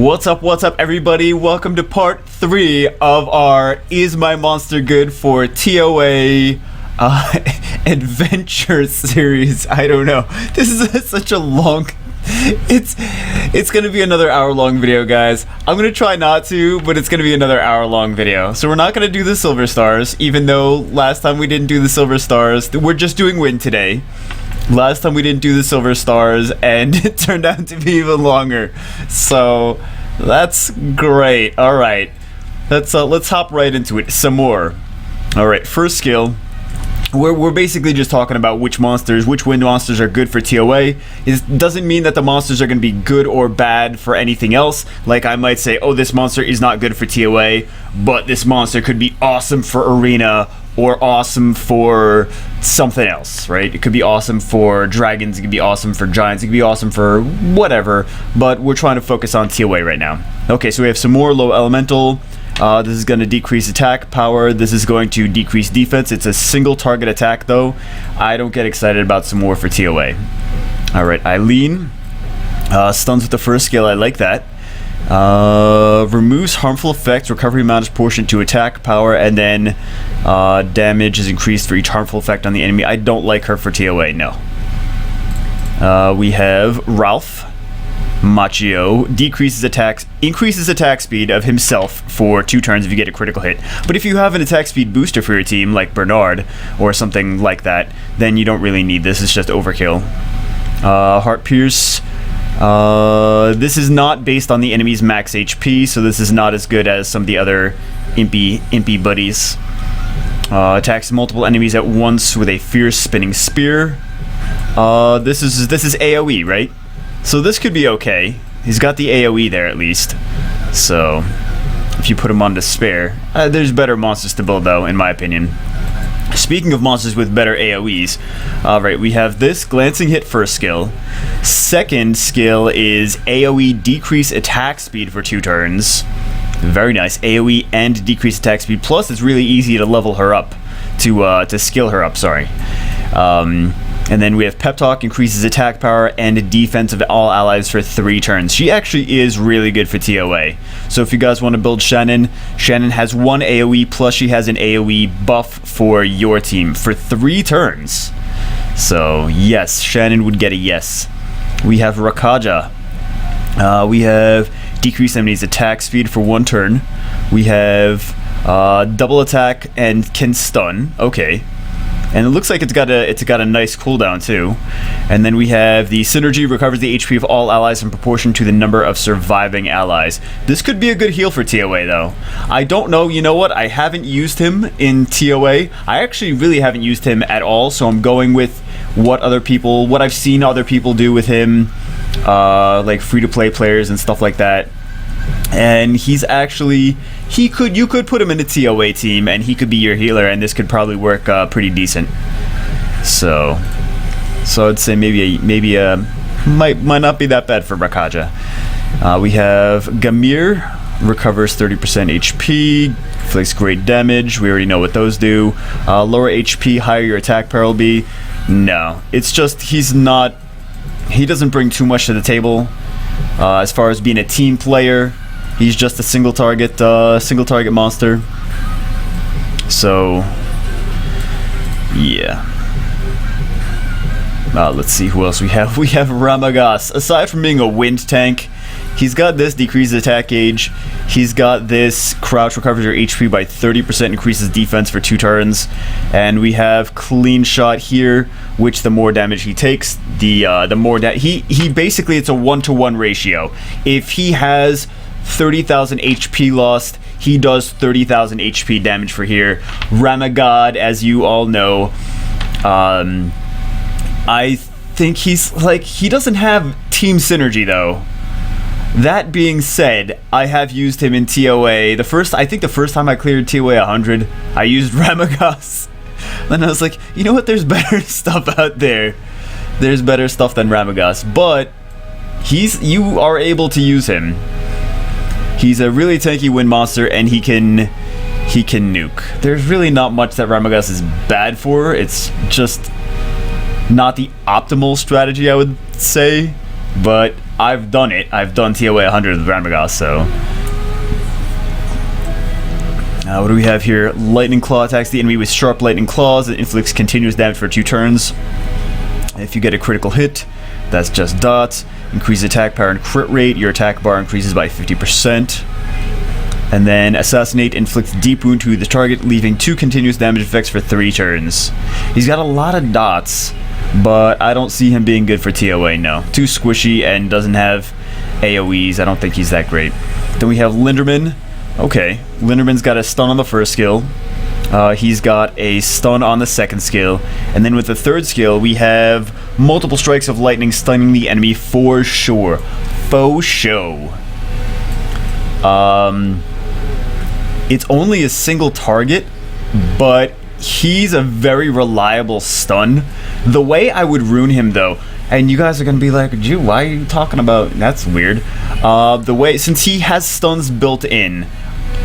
What's up everybody? Welcome to part 3 of our Is My Monster Good for TOA adventure series. I don't know. This is such a long... It's gonna be another hour-long video, guys. I'm gonna try not to, but it's gonna be another hour-long video. So we're not gonna do the Silver Stars, even though last time we didn't do the Silver Stars. We're just doing Win today. Last time we didn't do the Silver Stars, and it turned out to be even longer. So that's great. All right, let's hop right into it some more. All right, first skill. We're basically just talking about which wind monsters are good for TOA. It doesn't mean that the monsters are going to be good or bad for anything else. Like I might say, oh, this monster is not good for TOA, but this monster could be awesome for Arena or awesome for something else, right? It could be awesome for dragons, it could be awesome for giants, it could be awesome for whatever, but we're trying to focus on TOA right now. Okay, so we have some more low elemental. This is going to decrease attack power. This is going to decrease defense. It's a single target attack, though. I don't get excited about some more for TOA. Alright, Eileen. Stuns with the first skill. I like that. Removes harmful effects. Recovery amount is proportionate to attack power. And then damage is increased for each harmful effect on the enemy. I don't like her for TOA, no. We have Ralph. Machio increases attack speed of himself for 2 turns if you get a critical hit. But if you have an attack speed booster for your team, like Bernard or something like that, then you don't really need this. It's just overkill. Heart Pierce. This is not based on the enemy's max HP, so this is not as good as some of the other impy buddies. Attacks multiple enemies at once with a fierce spinning spear. This is AoE, right? So this could be okay. He's got the AoE there at least. So if you put him on Despair, there's better monsters to build though, in my opinion. Speaking of monsters with better AoEs, alright, we have this glancing hit first skill. Second skill is AoE decrease attack speed for 2 turns. Very nice. AoE and decrease attack speed. Plus it's really easy to level her up. To skill her up, sorry. And then we have Pep Talk, increases attack power and defense of all allies for 3 turns. She actually is really good for TOA. So if you guys want to build Shannon has 1 AoE plus she has an AoE buff for your team for 3 turns. So yes, Shannon would get a yes. We have Rakaja. We have decreased enemy's attack speed for 1 turn. We have double attack and can stun. Okay. And it looks like it's got a nice cooldown too. And then we have the synergy, recovers the HP of all allies in proportion to the number of surviving allies. This could be a good heal for TOA though. I don't know, you know what? I haven't used him in TOA. I actually really haven't used him at all, so I'm going with what I've seen other people do with him, like free-to-play players and stuff like that. And he's actually, you could put him in a TOA team and he could be your healer, and this could probably work pretty decent. So I'd say maybe might not be that bad for Rakaja. We have Gamir, recovers 30% HP, inflicts great damage. We already know what those do. Lower HP, higher your attack power will be. No, it's just he doesn't bring too much to the table. As far as being a team player, he's just a single target monster. So yeah. Let's see who else we have. We have Ramagas. Aside from being a wind tank, he's got this decreased attack gauge. He's got this crouch, recovers your HP by 30%, increases defense for 2 turns. And we have clean shot here, which the more damage he takes, the more he basically, it's a 1-to-1 ratio. If he has 30,000 HP lost, he does 30,000 HP damage for here. Ramagod, as you all know, I think he's like, he doesn't have team synergy though. That being said, I have used him in TOA. I think the first time I cleared TOA 100, I used Ramagas. Then I was like, you know what, there's better stuff out there. There's better stuff than Ramagas, but you are able to use him. He's a really tanky wind monster, and he can nuke. There's really not much that Ramagas is bad for. It's just not the optimal strategy, I would say, but I've done it. I've done TOA 100 with Ranmagas, so. What do we have here? Lightning Claw attacks the enemy with sharp lightning claws. It inflicts continuous damage for 2 turns. If you get a critical hit, that's just dots. Increase attack power and crit rate. Your attack bar increases by 50%. And then Assassinate inflicts deep wound to the target, leaving 2 continuous damage effects for 3 turns. He's got a lot of dots, but I don't see him being good for TOA, no. Too squishy and doesn't have AoEs. I don't think he's that great. Then we have Linderman. Okay, Linderman's got a stun on the first skill. He's got a stun on the second skill. And then with the third skill, we have multiple strikes of lightning stunning the enemy for sure. Faux show. It's only a single target, but he's a very reliable stun. The way I would rune him, though, and you guys are going to be like, Jew, why are you talking about... That's weird. The way... Since he has stuns built in,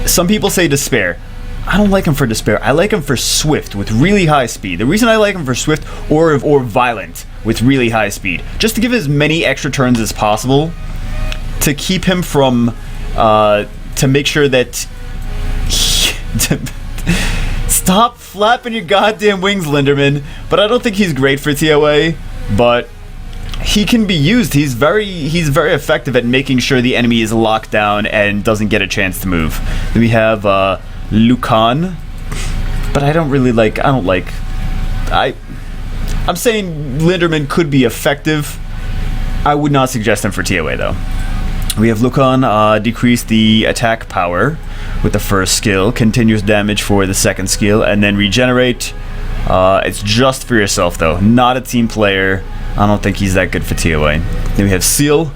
some people say Despair. I don't like him for Despair. I like him for Swift with really high speed. The reason I like him for Swift or Violent with really high speed, just to give as many extra turns as possible to keep him from... to make sure that... Stop flapping your goddamn wings, Linderman. But I don't think he's great for TOA, but... He can be used. He's very effective at making sure the enemy is locked down and doesn't get a chance to move. Then we have Lucan, but I don't like. I'm saying Linderman could be effective. I would not suggest him for TOA though. We have Lucan decrease the attack power with the first skill, continuous damage for the second skill, and then regenerate. It's just for yourself though, not a team player. I don't think he's that good for TOA. Then we have Seal.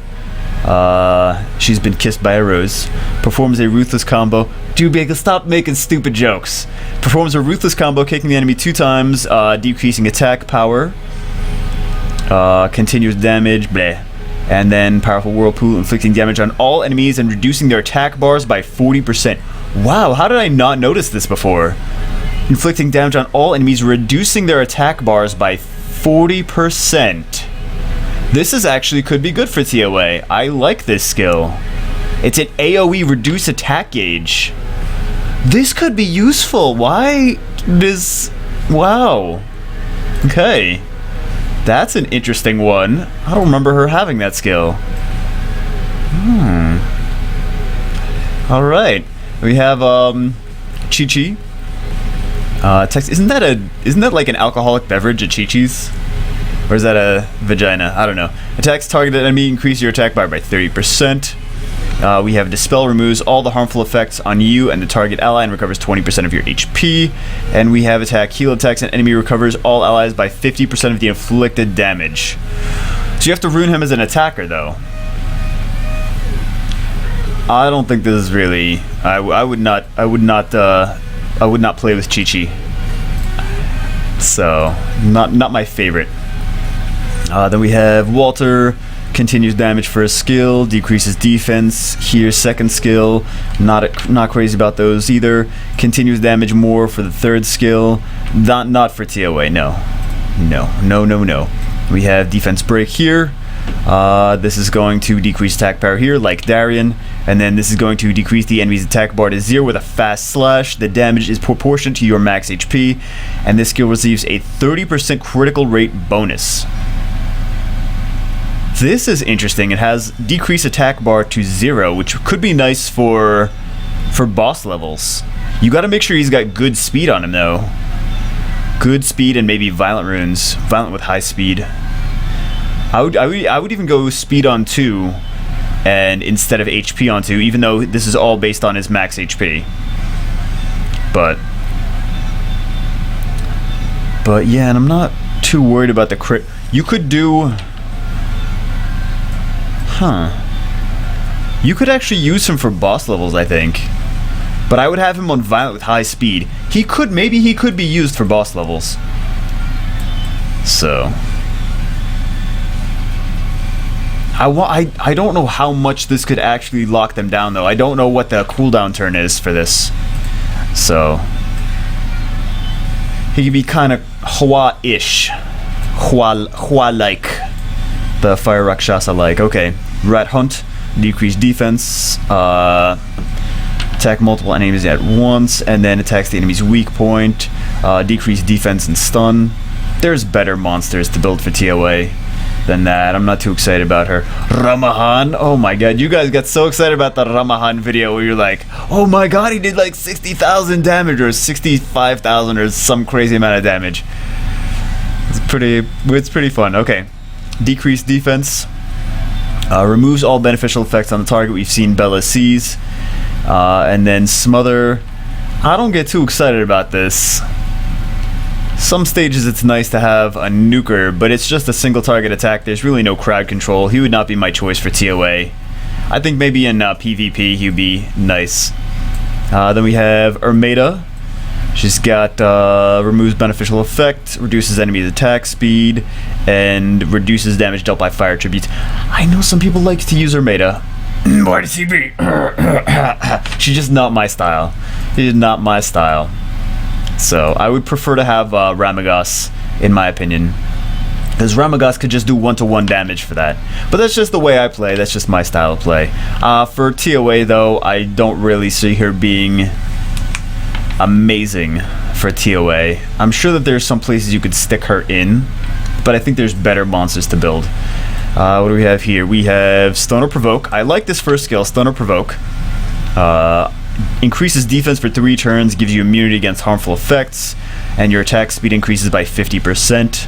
She's been kissed by a rose. Performs a ruthless combo. Dude, Bagel, stop making stupid jokes. Performs a ruthless combo, kicking the enemy 2 times, decreasing attack power. Continuous damage, bleh. And then Powerful Whirlpool, inflicting damage on all enemies and reducing their attack bars by 40%. Wow, how did I not notice this before? Inflicting damage on all enemies, reducing their attack bars by 40%. This is actually could be good for TOA. I like this skill. It's an AoE reduce attack gauge. This could be useful. Why does... Wow. Okay. That's an interesting one. I don't remember her having that skill. Alright. We have Chi-Chi. Text, isn't that like an alcoholic beverage, a Chi-Chi's? Or is that a vagina? I don't know. Attacks targeted enemy, increase your attack bar by 30%. We have Dispel, removes all the harmful effects on you and the target ally and recovers 20% of your HP. And we have Attack, heal attacks an enemy, recovers all allies by 50% of the inflicted damage. So you have to rune him as an attacker though. I don't think this is really... I would not play with Chi-Chi. So, not my favorite. Then we have Walter, continues damage for a skill, decreases defense. Here's second skill, not crazy about those either. Continues damage more for the third skill, not for TOA. No. We have defense break here. This is going to decrease attack power here, like Darien, and then this is going to decrease the enemy's attack bar to 0 with a fast slash. The damage is proportionate to your max HP, and this skill receives a 30% critical rate bonus. This is interesting. It has decreased attack bar to 0, which could be nice for boss levels. You got to make sure he's got good speed on him though. Good speed and maybe violent runes, violent with high speed. I would even go speed on 2 and instead of HP on 2, even though this is all based on his max HP. But yeah, and I'm not too worried about the crit. You could do... You could actually use him for boss levels, I think. But I would have him on violent with high speed. Maybe he could be used for boss levels. So... I don't know how much this could actually lock them down though. I don't know what the cooldown turn is for this. So he could be kind of Hwa-ish. Hwa-like. The Fire Rakshasa-like. Okay. Rat Hunt, decreased defense, attack multiple enemies at once, and then attacks the enemy's weak point, decreased defense and stun. There's better monsters to build for TOA than that. I'm not too excited about her. Ramahan, oh my god, you guys got so excited about the Ramahan video where you're like, oh my god, he did like 60,000 damage or 65,000 or some crazy amount of damage. It's pretty fun. Okay, decreased defense, removes all beneficial effects on the target. We've seen Bella seize, and then smother. I don't get too excited about this. Some stages it's nice to have a nuker, but it's just a single target attack. There's really no crowd control. He would not be my choice for TOA. I think maybe in PvP he'd be nice. Then we have Ermeda. She's got removes beneficial effect, reduces enemy's attack speed, and reduces damage dealt by fire tributes. I know some people like to use Ermeda. Why does he be? She's just not my style. She's not my style. So I would prefer to have Ramagos, in my opinion, because Ramagos could just do 1-to-1 damage for that. But that's just the way I play. That's just my style of play. For TOA though, I don't really see her being amazing for TOA. I'm sure that there's some places you could stick her in, but I think there's better monsters to build. What do we have here? We have Stun or Provoke. I like this first skill, Stun or Provoke. Increases defense for 3 turns, gives you immunity against harmful effects, and your attack speed increases by 50%.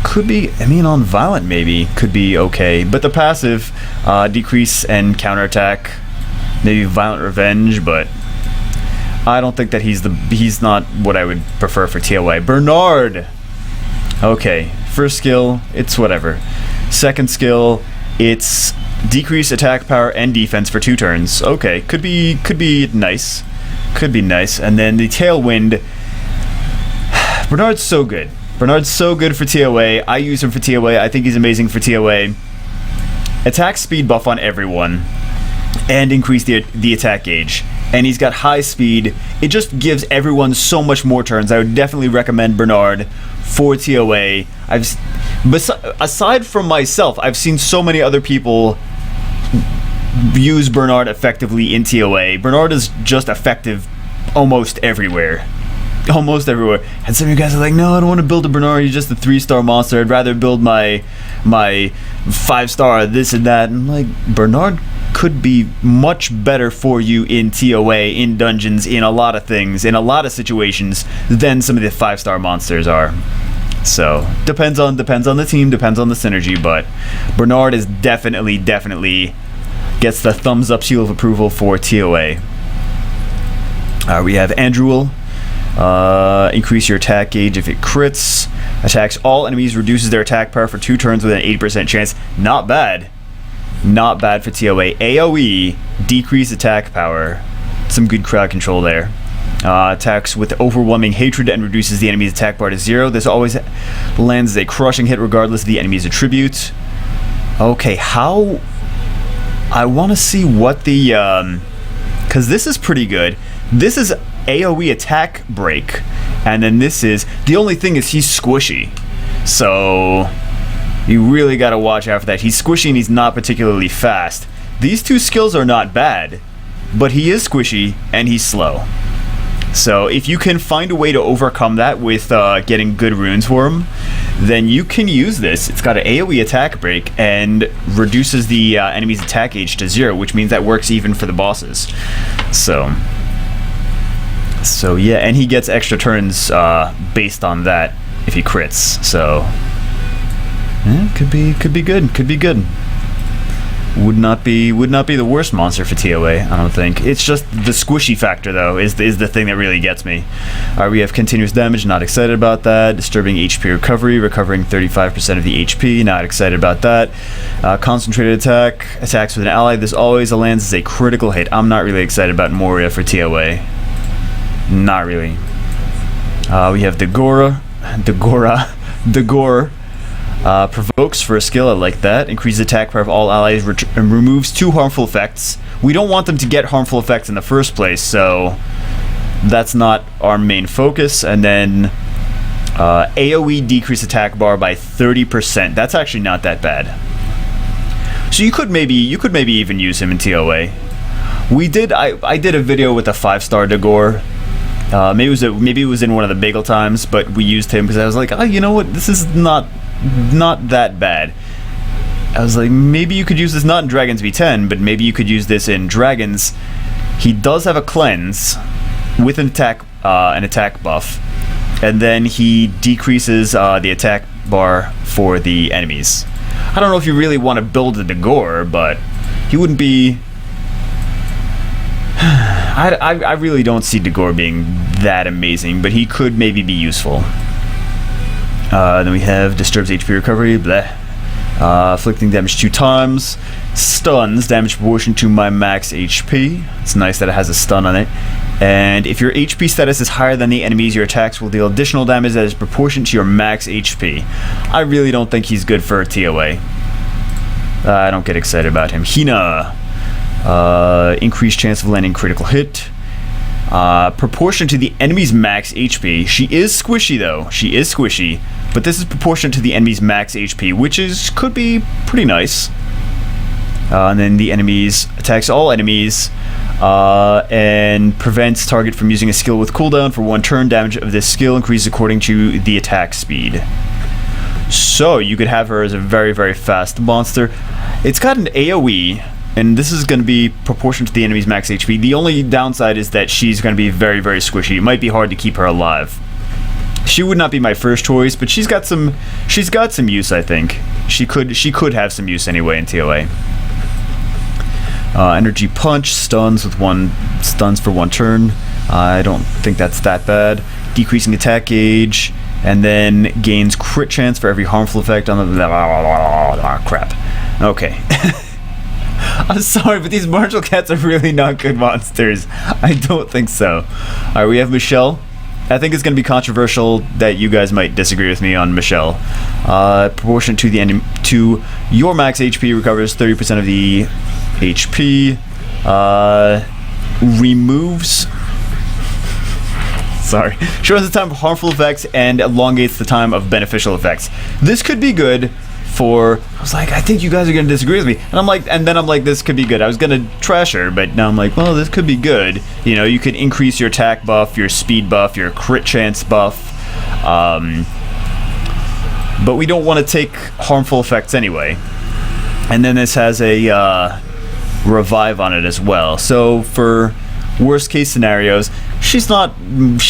Could be, I mean, on Violent maybe, could be okay. But the passive, decrease and counterattack, maybe Violent Revenge, but I don't think that he's not what I would prefer for TOA. Bernard! Okay, first skill, it's whatever. Second skill, it's decrease attack power and defense for 2 turns. Okay, could be nice. Could be nice. And then the Tailwind. Bernard's so good. Bernard's so good for TOA. I use him for TOA. I think he's amazing for TOA. Attack speed buff on everyone, and increase the attack gauge. And he's got high speed. It just gives everyone so much more turns. I would definitely recommend Bernard for TOA. Aside from myself, I've seen so many other people use Bernard effectively in TOA. Bernard is just effective almost everywhere. Almost everywhere. And some of you guys are like, no, I don't want to build a Bernard. He's just a 3-star monster. I'd rather build my 5-star this and that. And like, Bernard could be much better for you in TOA, in dungeons, in a lot of things, in a lot of situations than some of the 5-star monsters are. So depends on the team, depends on the synergy, but Bernard is definitely gets the thumbs up seal of approval for TOA. We have Andruel. Increase your attack gauge if it crits. Attacks all enemies, reduces their attack power for 2 turns with an 80% chance. Not bad. Not bad for TOA. AoE, decrease attack power. Some good crowd control there. Attacks with overwhelming hatred and reduces the enemy's attack bar to 0. This always lands as a crushing hit regardless of the enemy's attribute. Okay, how... I want to see what the... because this is pretty good. This is AoE attack break, and then this is... The only thing is he's squishy. So... You really gotta watch out for that. He's squishy and he's not particularly fast. These 2 skills are not bad, but he is squishy and he's slow. So if you can find a way to overcome that with getting good runes for him, then you can use this. It's got an AoE attack break and reduces the enemy's attack gauge to 0, which means that works even for the bosses. So yeah, and he gets extra turns based on that if he crits. So yeah, could be good. Could be good. Would not be the worst monster for TOA, I don't think. It's just the squishy factor, though, is the thing that really gets me. We have continuous damage, not excited about that. Disturbing HP recovery, recovering 35% of the HP, not excited about that. Concentrated attack, attacks with an ally. This always lands as a critical hit. I'm not really excited about Moria for TOA. Not really. We have Dagora. Provokes for a skill, I like that. Increases attack power of all allies and removes 2 harmful effects. We don't want them to get harmful effects in the first place, so that's not our main focus. And then AoE decrease attack bar by 30%. That's actually not that bad. So you could maybe even use him in TOA. I did a video with a 5-star Dagor. Maybe it was in one of the bagel times, but we used him because I was like, oh, you know what? This is not that bad. I was like, maybe you could use this not in Dragons V10, but maybe you could use this in Dragons. He does have a cleanse with an attack buff, and then he decreases the attack bar for the enemies. I don't know if you really want to build a Dagor, but he wouldn't be... I really don't see Dagor being that amazing, but he could maybe be useful. Then we have Disturbs HP Recovery, bleh. Afflicting damage 2 times. Stuns, damage proportion to my max HP. It's nice that it has a stun on it. And if your HP status is higher than the enemies, your attacks will deal additional damage that is proportionate to your max HP. I really don't think he's good for TOA. I don't get excited about him. Hina. Increased chance of landing critical hit. Proportion to the enemy's max HP. She is squishy though. She is squishy. But this is proportionate to the enemy's max HP, which could be pretty nice. And then the enemies attacks all enemies and prevents target from using a skill with cooldown for 1 turn. Damage of this skill increases according to the attack speed. So you could have her as a very, very fast monster. It's got an AoE, and this is going to be proportionate to the enemy's max HP. The only downside is that she's going to be very, very squishy. It might be hard to keep her alive. She would not be my first choice, but she's got some use, I think. She could have some use anyway in TOA. Energy Punch, stuns for 1 turn. I don't think that's that bad. Decreasing attack gauge, and then gains crit chance for every harmful effect on the... crap. Okay. I'm sorry, but these martial cats are really not good monsters. I don't think so. Alright, we have Michelle. I think it's going to be controversial that you guys might disagree with me on Michelle. Proportion to your max HP recovers 30% of the HP. Removes... Sorry. Shortens the time of harmful effects and elongates the time of beneficial effects. This could be good for... I was like, I think you guys are going to disagree with me. And then I'm like, this could be good. I was going to trash her, but now I'm like, well, this could be good. You know, you could increase your attack buff, your speed buff, your crit chance buff. But we don't want to take harmful effects anyway. And then this has a revive on it as well. So for worst case scenarios, she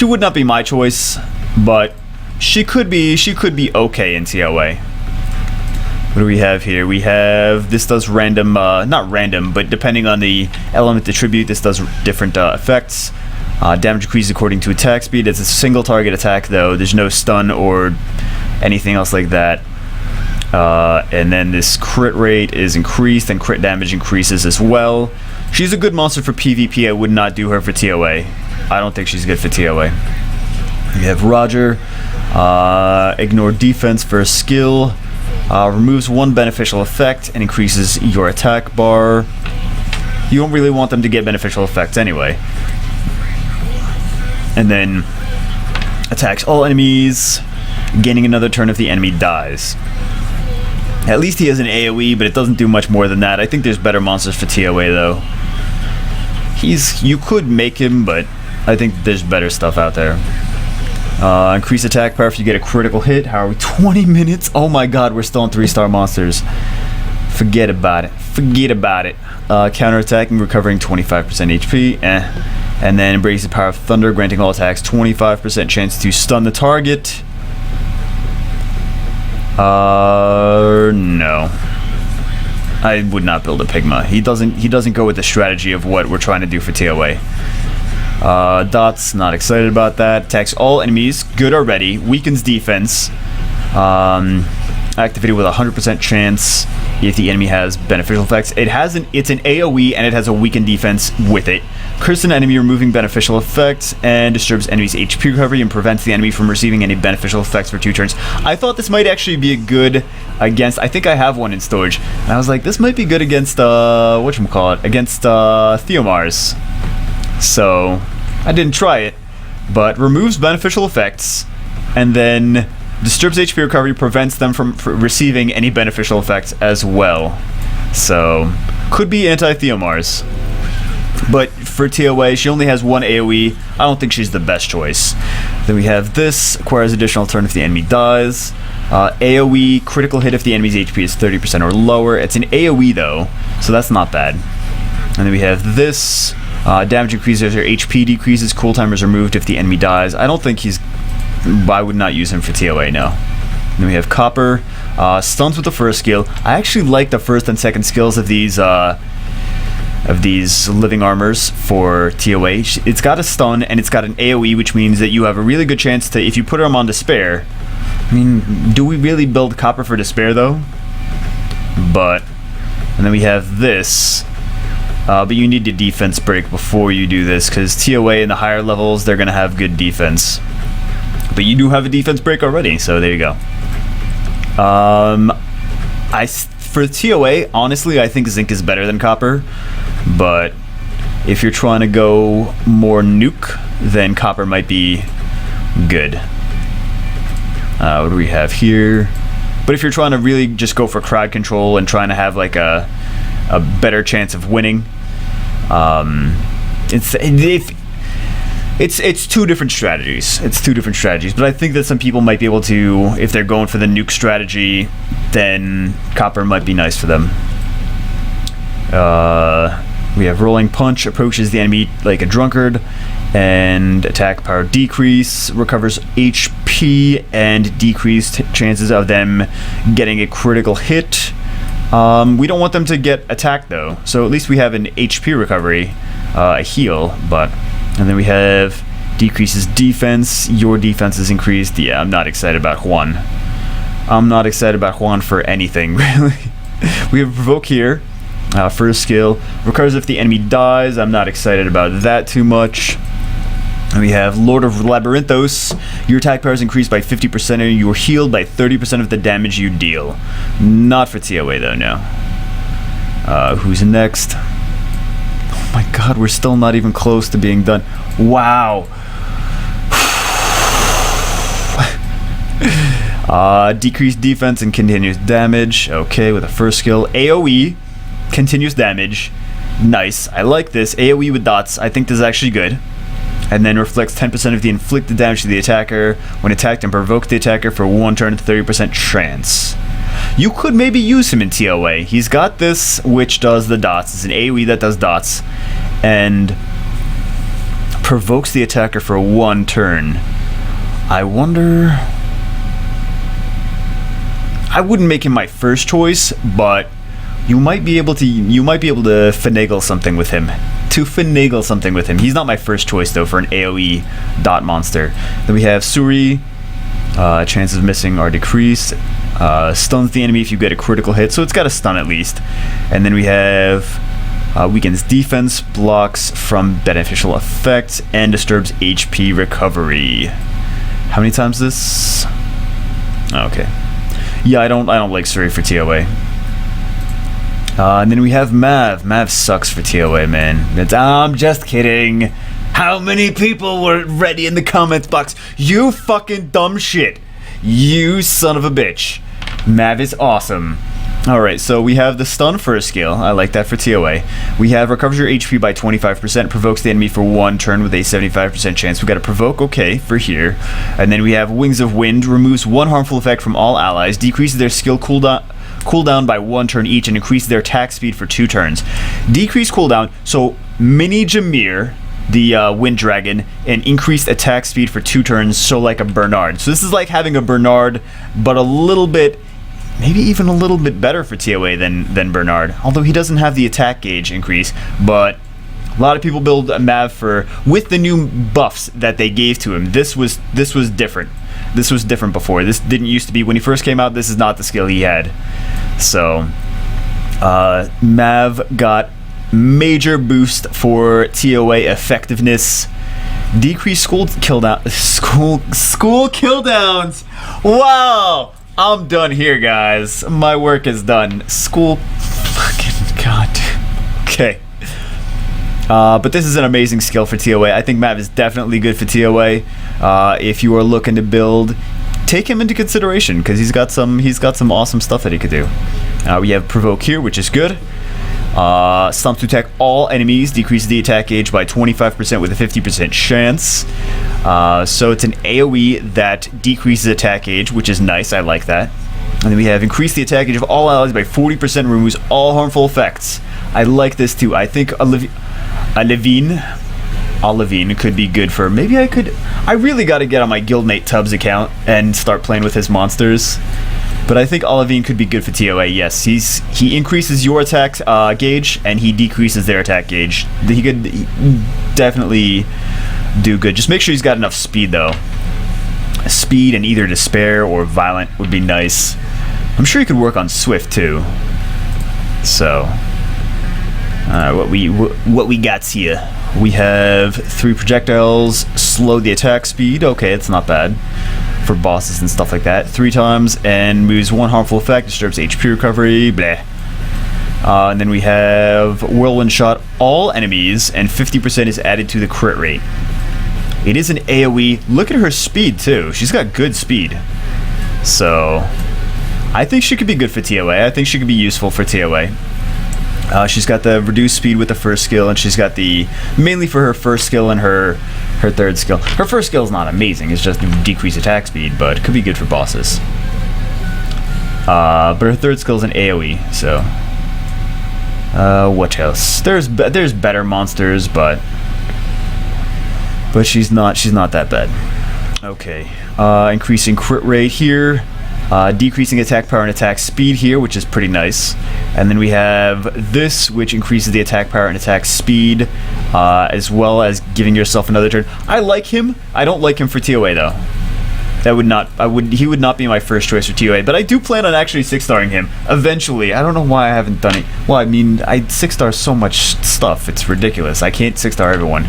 would not be my choice, but she could be okay in TOA. What do we have here? We have, this does random, not random, but depending on the element attribute, this does different effects. Damage increases according to attack speed. It's a single target attack though. There's no stun or anything else like that. And then this crit rate is increased and crit damage increases as well. She's a good monster for PvP. I would not do her for TOA. I don't think she's good for TOA. We have Roger. Ignore defense for a skill. Removes 1 beneficial effect and increases your attack bar. You don't really want them to get beneficial effects anyway. And then attacks all enemies, gaining another turn if the enemy dies. At least he has an AoE, but it doesn't do much more than that. I think there's better monsters for TOA though. You could make him, but I think there's better stuff out there. Increase attack power if you get a critical hit. How are we? 20 minutes? Oh my god, we're still on 3-star monsters. Forget about it. Forget about it. Counterattacking, recovering 25% HP. And then embrace the power of thunder, granting all attacks 25% chance to stun the target. No. I would not build a Pigma. He doesn't go with the strategy of what we're trying to do for TOA. Dots, not excited about that. Attacks all enemies, good already. Weakens defense. Activated with a 100% chance if the enemy has beneficial effects. It's an AoE and it has a weakened defense with it. Curse an enemy, removing beneficial effects, and disturbs enemy's HP recovery and prevents the enemy from receiving any beneficial effects for 2 turns. I thought this might actually be a good against... I think I have one in storage. And I was like, this might be good against, whatchamacallit? Against, Theomars. So, I didn't try it. But removes beneficial effects. and then disturbs HP recovery, prevents them from receiving any beneficial effects as well. So, could be anti-Theomars. But for TOA, she only has one AoE. I don't think she's the best choice. Then we have this, acquires additional turn if the enemy dies. AoE, critical hit if the enemy's HP is 30% or lower. It's an AoE though, so that's not bad. And then we have this, damage increases or HP decreases, cool time is removed if the enemy dies. I don't think I would not use him for TOA, no. And then we have Copper, stuns with the first skill. I actually like the first and second skills of these living armors for TOA. It's got a stun and it's got an AoE, which means that you have a really good chance to, if you put them on Despair. I mean, do we really build Copper for Despair though? But, and then we have this. But you need a defense break before you do this, because TOA in the higher levels, they're going to have good defense. But you do have a defense break already, so there you go. For TOA, honestly, I think Zinc is better than Copper. But if you're trying to go more nuke, then Copper might be good. What do we have here? But if you're trying to really just go for crowd control and trying to have like a better chance of winning, it's two different strategies. It's two different strategies. But I think that some people might be able to, if they're going for the nuke strategy, then Copper might be nice for them. We have Rolling Punch, approaches the enemy like a drunkard, and attack power decrease, recovers HP, and decreased chances of them getting a critical hit. We don't want them to get attacked though, so at least we have an HP recovery, a heal, but... And then we have decreases defense, your defense is increased. Yeah, I'm not excited about Juan. I'm not excited about Juan for anything, really. We have Provoke here. First skill, recovers if the enemy dies. I'm not excited about that too much. And we have Lord of Labyrinthos. Your attack power is increased by 50% and you're healed by 30% of the damage you deal. Not for TOA though, no. Who's next? Oh my god, we're still not even close to being done. Wow. Decreased defense and continuous damage. Okay, with the first skill. AoE. Continuous damage. Nice. I like this. AoE with dots. I think this is actually good. And then reflects 10% of the inflicted damage to the attacker when attacked and provokes the attacker for one turn at 30% chance. You could maybe use him in TOA. He's got this, which does the dots. It's an AoE that does dots. And provokes the attacker for one turn. I wonder... I wouldn't make him my first choice, but... You might be able to finagle something with him. He's not my first choice though for an AoE dot monster. Then we have Suri. Chances of missing are decreased. Stuns the enemy if you get a critical hit, so it's got a stun at least. And then we have weakens defense, blocks from beneficial effects, and disturbs HP recovery. How many times this? Okay. Yeah, I don't like Suri for TOA. And then we have Mav. Mav sucks for TOA, man. I'm just kidding. How many people were ready in the comments box? You fucking dumb shit. You son of a bitch. Mav is awesome. Alright, so we have the stun first skill. I like that for TOA. We have recovers your HP by 25%, provokes the enemy for one turn with a 75% chance. We got a provoke, okay, for here. And then we have Wings of Wind, removes one harmful effect from all allies, decreases their skill cooldown by one turn each, and increase their attack speed for 2 turns. Decreased cooldown, so Mini Jameer, the Wind Dragon, and increased attack speed for 2 turns, so like a Bernard. So this is like having a Bernard, but a little bit, maybe even a little bit better for TOA than Bernard. Although he doesn't have the attack gauge increase, but a lot of people build a Mav for, with the new buffs that they gave to him. This was different. This was different before. This didn't used to be. When he first came out, this is not the skill he had. So, Mav got major boost for TOA effectiveness. Decreased school killdowns. Wow! I'm done here, guys. My work is done. Fucking god. Okay. But this is an amazing skill for TOA. I think Mav is definitely good for TOA. If you are looking to build, take him into consideration because he's got some awesome stuff that he could do. We have Provoke here, which is good. Stomp to attack all enemies, decreases the attack gauge by 25% with a 50% chance. So it's an AoE that decreases attack gauge, which is nice. I like that. And then we have increase the attack gauge of all allies by 40%, removes all harmful effects. I like this too. I think Olivine could be good for, maybe I really got to get on my Guildmate Tubbs account and start playing with his monsters. But I think Olivine could be good for TOA, yes. He increases your attack gauge, and he decreases their attack gauge. He could definitely do good. Just make sure he's got enough speed, though. Speed and either Despair or Violent would be nice. I'm sure he could work on Swift, too. So, what we got here? We have 3 projectiles, slow the attack speed. Okay, it's not bad for bosses and stuff like that. 3 times and moves 1 harmful effect, disturbs HP recovery, bleh. And then we have Whirlwind Shot all enemies, and 50% is added to the crit rate. It is an AoE. Look at her speed too. She's got good speed. So I think she could be good for TOA. I think she could be useful for TOA. She's got the reduced speed with the first skill, and she's got the mainly for her first skill and her third skill. Her first skill is not amazing; it's just decreased attack speed, but it could be good for bosses. But her third skill is an AOE. So, what else? There's better monsters, but she's not that bad. Okay, increasing crit rate here. Decreasing attack power and attack speed here, which is pretty nice. And then we have this, which increases the attack power and attack speed, as well as giving yourself another turn. I like him. I don't like him for TOA though. He would not be my first choice for TOA, but I do plan on actually 6-starring him eventually. I don't know why I haven't done it. Well, I mean, I 6-star so much stuff. It's ridiculous. I can't 6-star everyone.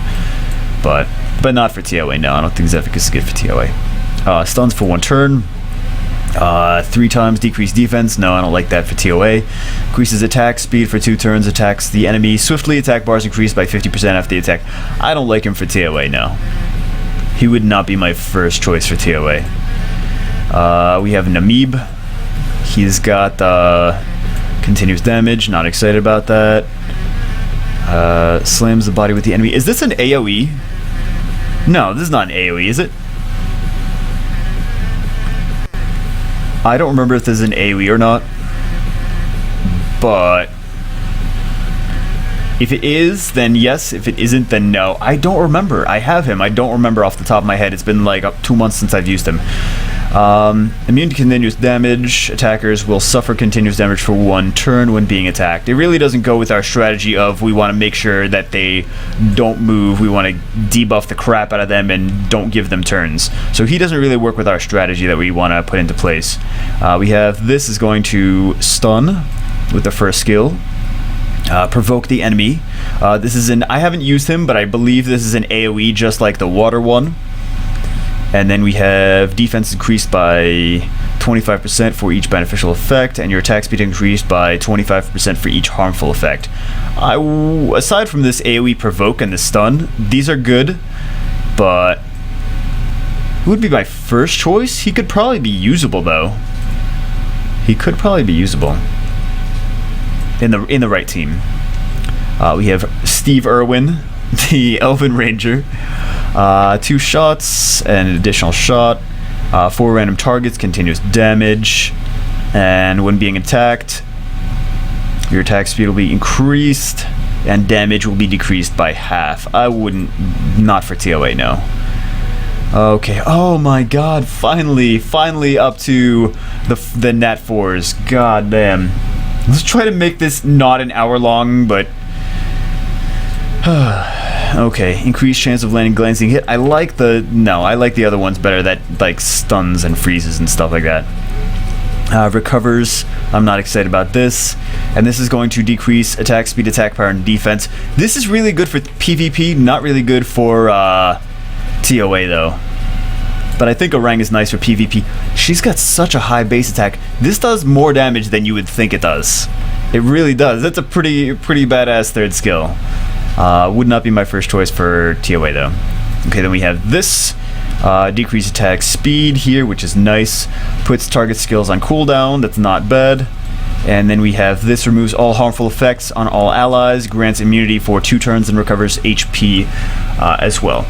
But not for TOA. No, I don't think Zephyr is good for TOA. Stuns for 1 turn. 3 times decreased defense. No, I don't like that for TOA. Increases attack speed for 2 turns. Attacks the enemy swiftly. Attack bars increased by 50% after the attack. I don't like him for TOA, no. He would not be my first choice for TOA. We have Namib. He's got continuous damage. Not excited about that. Slams the body with the enemy. Is this an AoE? No, this is not an AoE, is it? I don't remember if this is an AoE or not, but if it is, then yes. If it isn't, then no. I don't remember. I have him. I don't remember off the top of my head. It's been like 2 months since I've used him. Immune to continuous damage. Attackers will suffer continuous damage for 1 turn when being attacked. It really doesn't go with our strategy of we want to make sure that they don't move. We want to debuff the crap out of them and don't give them turns. So he doesn't really work with our strategy that we want to put into place. We have this is going to stun with the first skill. Provoke the enemy. This is I haven't used him, but I believe this is an AoE just like the water one. And then we have defense increased by 25% for each beneficial effect, and your attack speed increased by 25% for each harmful effect. Aside from this AoE provoke and the stun, these are good, but who would be my first choice? He could probably be usable though. He could probably be usable in the right team. We have Steve Irwin, the Elven Ranger. 2 shots and an additional shot. 4 random targets, continuous damage. And when being attacked, your attack speed will be increased and damage will be decreased by half. I wouldn't, not for TOA, no. Okay, oh my god, finally up to the Nat 4s. God damn. Let's try to make this not an hour long, but okay, increased chance of landing glancing hit. I like the other ones better, that like stuns and freezes and stuff like that. Recovers, I'm not excited about this. And this is going to decrease attack speed, attack power, and defense. This is really good for PvP, not really good for TOA though. But I think Orang is nice for PvP. She's got such a high base attack. This does more damage than you would think it does. It really does. That's a pretty badass third skill. Would not be my first choice for TOA though. Okay, then we have this. Decrease attack speed here, which is nice. Puts target skills on cooldown, that's not bad. And then we have this, removes all harmful effects on all allies, grants immunity for 2 turns, and recovers HP as well.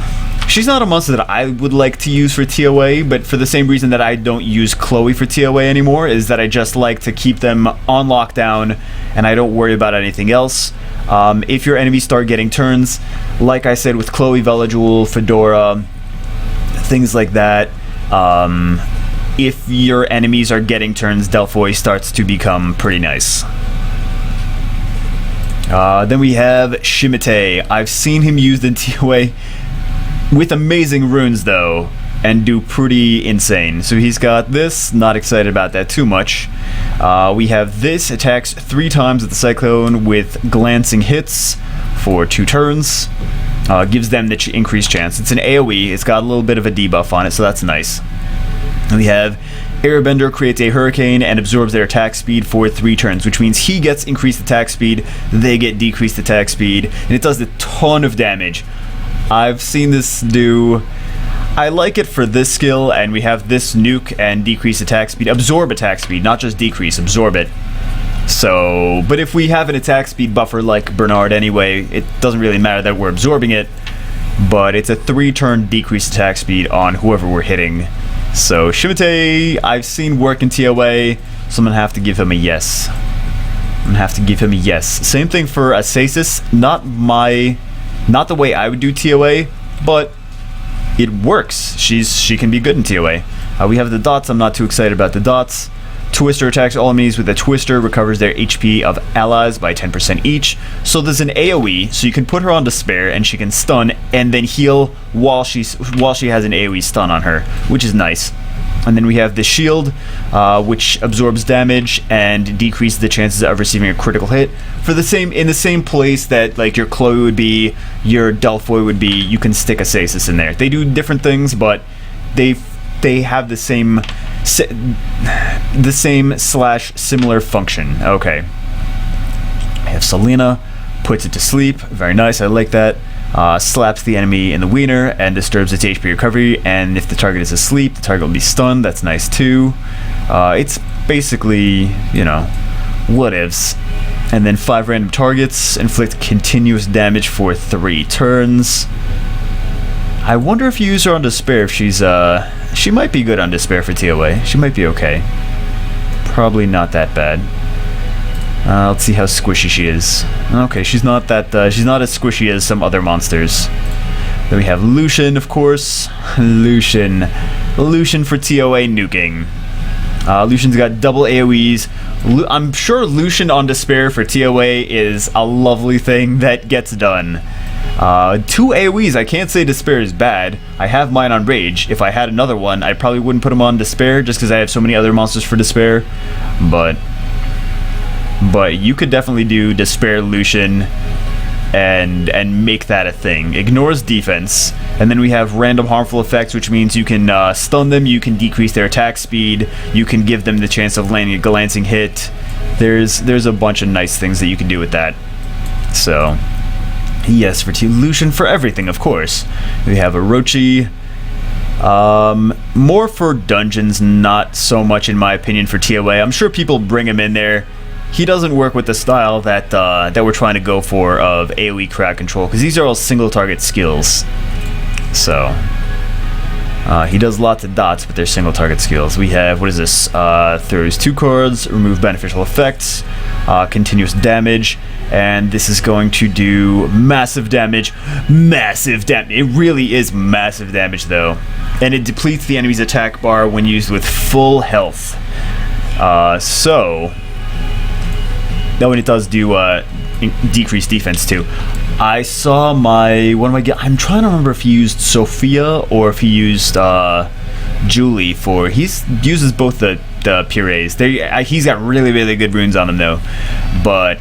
She's not a monster that I would like to use for TOA, but for the same reason that I don't use Chloe for TOA anymore, is that I just like to keep them on lockdown, and I don't worry about anything else. If your enemies start getting turns, like I said with Chloe, Veligul, Fedora, things like that, if your enemies are getting turns, Delphoy starts to become pretty nice. Then we have Shimite. I've seen him used in TOA with amazing runes though, and do pretty insane. So he's got this, not excited about that too much. We have this, attacks 3 times with the Cyclone with glancing hits for 2 turns. Gives them the increased chance. It's an AoE, it's got a little bit of a debuff on it, so that's nice. And we have Airbender creates a hurricane and absorbs their attack speed for 3 turns, which means he gets increased attack speed, they get decreased attack speed, and it does a ton of damage. I've seen this do... I like it for this skill, and we have this nuke and decrease attack speed. Absorb attack speed, not just decrease, absorb it. So, but if we have an attack speed buffer like Bernard anyway, it doesn't really matter that we're absorbing it, but it's a 3-turn decreased attack speed on whoever we're hitting. So Shimite, I've seen work in TOA, so I'm gonna have to give him a yes. I'm gonna have to give him a yes. Same thing for Asasis, not the way I would do TOA, but it works. She can be good in TOA. We have the dots. I'm not too excited about the dots. Twister attacks all enemies with a Twister, recovers their HP of allies by 10% each. So there's an AoE, so you can put her on Despair and she can stun and then heal while she has an AoE stun on her, which is nice. And then we have the shield, which absorbs damage and decreases the chances of receiving a critical hit. In the same place that like your Chloe would be, your Delphoy would be, you can stick Asasis in there. They do different things, but they have the same / similar function. Okay. I have Selena, puts it to sleep. Very nice, I like that. Slaps the enemy in the wiener and disturbs its HP recovery, and if the target is asleep, the target will be stunned. That's nice too. It's basically, you know, whatevs. And then 5 random targets, inflict continuous damage for 3 turns. I wonder if you use her on Despair, if she might be good on Despair for TOA. She might be okay. Probably not that bad. Let's see how squishy she is. Okay, she's not as squishy as some other monsters. Then we have Lucian, of course. Lucian for TOA nuking. Lucian's got double AoEs. I'm sure Lucian on Despair for TOA is a lovely thing that gets done. 2 AoEs, I can't say Despair is bad. I have mine on Rage. If I had another one, I probably wouldn't put him on Despair just because I have so many other monsters for Despair. But you could definitely do Despair Lucian and make that a thing. Ignores defense, and then we have random harmful effects, which means you can stun them, you can decrease their attack speed, you can give them the chance of landing a glancing hit. There's a bunch of nice things that you can do with that. So yes, for Lucian for everything, of course. We have Orochi. More for dungeons, not so much in my opinion for TOA. I'm sure people bring him in there. He doesn't work with the style that we're trying to go for of AoE crowd control, because these are all single target skills. So he does lots of dots, but they're single target skills. We have, what is this? Throws 2 cards, remove beneficial effects, continuous damage, and this is going to do massive damage. Massive damage. It really is massive damage though, and it depletes the enemy's attack bar when used with full health. No, and it does do decreased defense too. I saw I'm trying to remember if he used Sophia or if he used Julie for. He uses both the purees. He's got really, really good runes on him though, but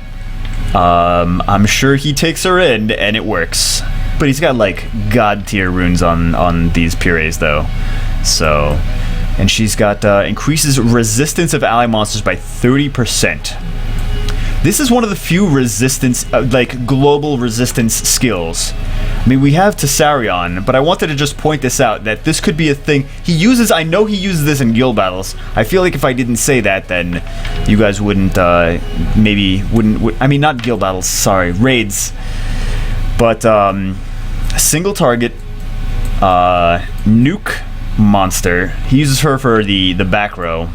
I'm sure he takes her in and it works. But he's got like god tier runes on these purees though. So, and she's got increases resistance of ally monsters by 30%. This is one of the few resistance, like global resistance skills. I mean, we have Tessarion, but I wanted to just point this out, that this could be a thing. I know he uses this in guild battles. I feel like if I didn't say that, then you guys wouldn't, I mean, not guild battles, sorry, raids. But, single target, nuke monster. He uses her for the back row.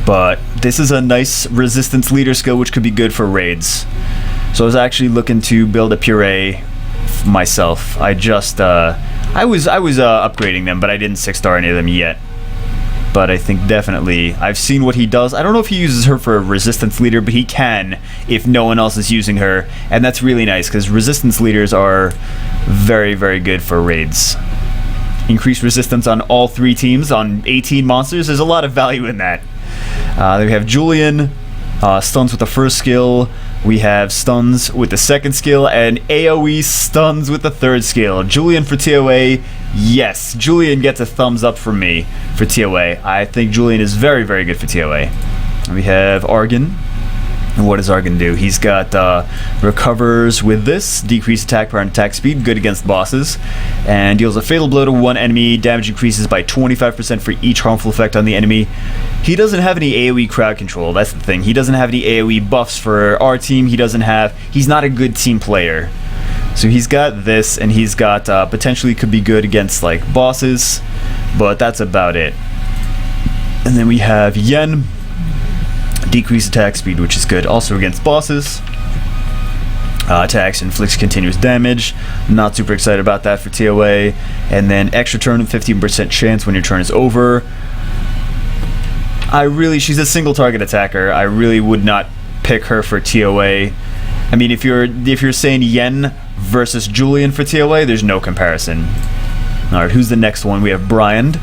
But this is a nice resistance leader skill, which could be good for raids. So I was actually looking to build a puree myself. I just I was upgrading them, but I didn't 6-star any of them yet. But I think definitely I've seen what he does. I don't know if he uses her for a resistance leader, but he can if no one else is using her, and that's really nice because resistance leaders are very, very good for raids. Increased resistance on all 3 teams on 18 monsters. There's a lot of value in that. Then we have Julian, stuns with the first skill. We have stuns with the second skill, and AoE stuns with the third skill. Julian for TOA, yes. Julian gets a thumbs up from me for TOA. I think Julian is very, very good for TOA. And we have Argon. And what does Argon do? He's got recovers with this, decreased attack power and attack speed, good against bosses, and deals a fatal blow to one enemy. Damage increases by 25% for each harmful effect on the enemy. He doesn't have any AoE crowd control, that's the thing. He doesn't have any AoE buffs for our team. He's not a good team player. So he's got this, and he's got potentially could be good against like bosses, but that's about it. And then we have Yen. Decreased attack speed, which is good. Also against bosses. Attacks inflicts continuous damage. Not super excited about that for TOA. And then extra turn and 15% chance when your turn is over. She's a single target attacker. I really would not pick her for TOA. I mean, if you're saying Yen versus Julian for TOA, there's no comparison. Alright, who's the next one? We have Brian.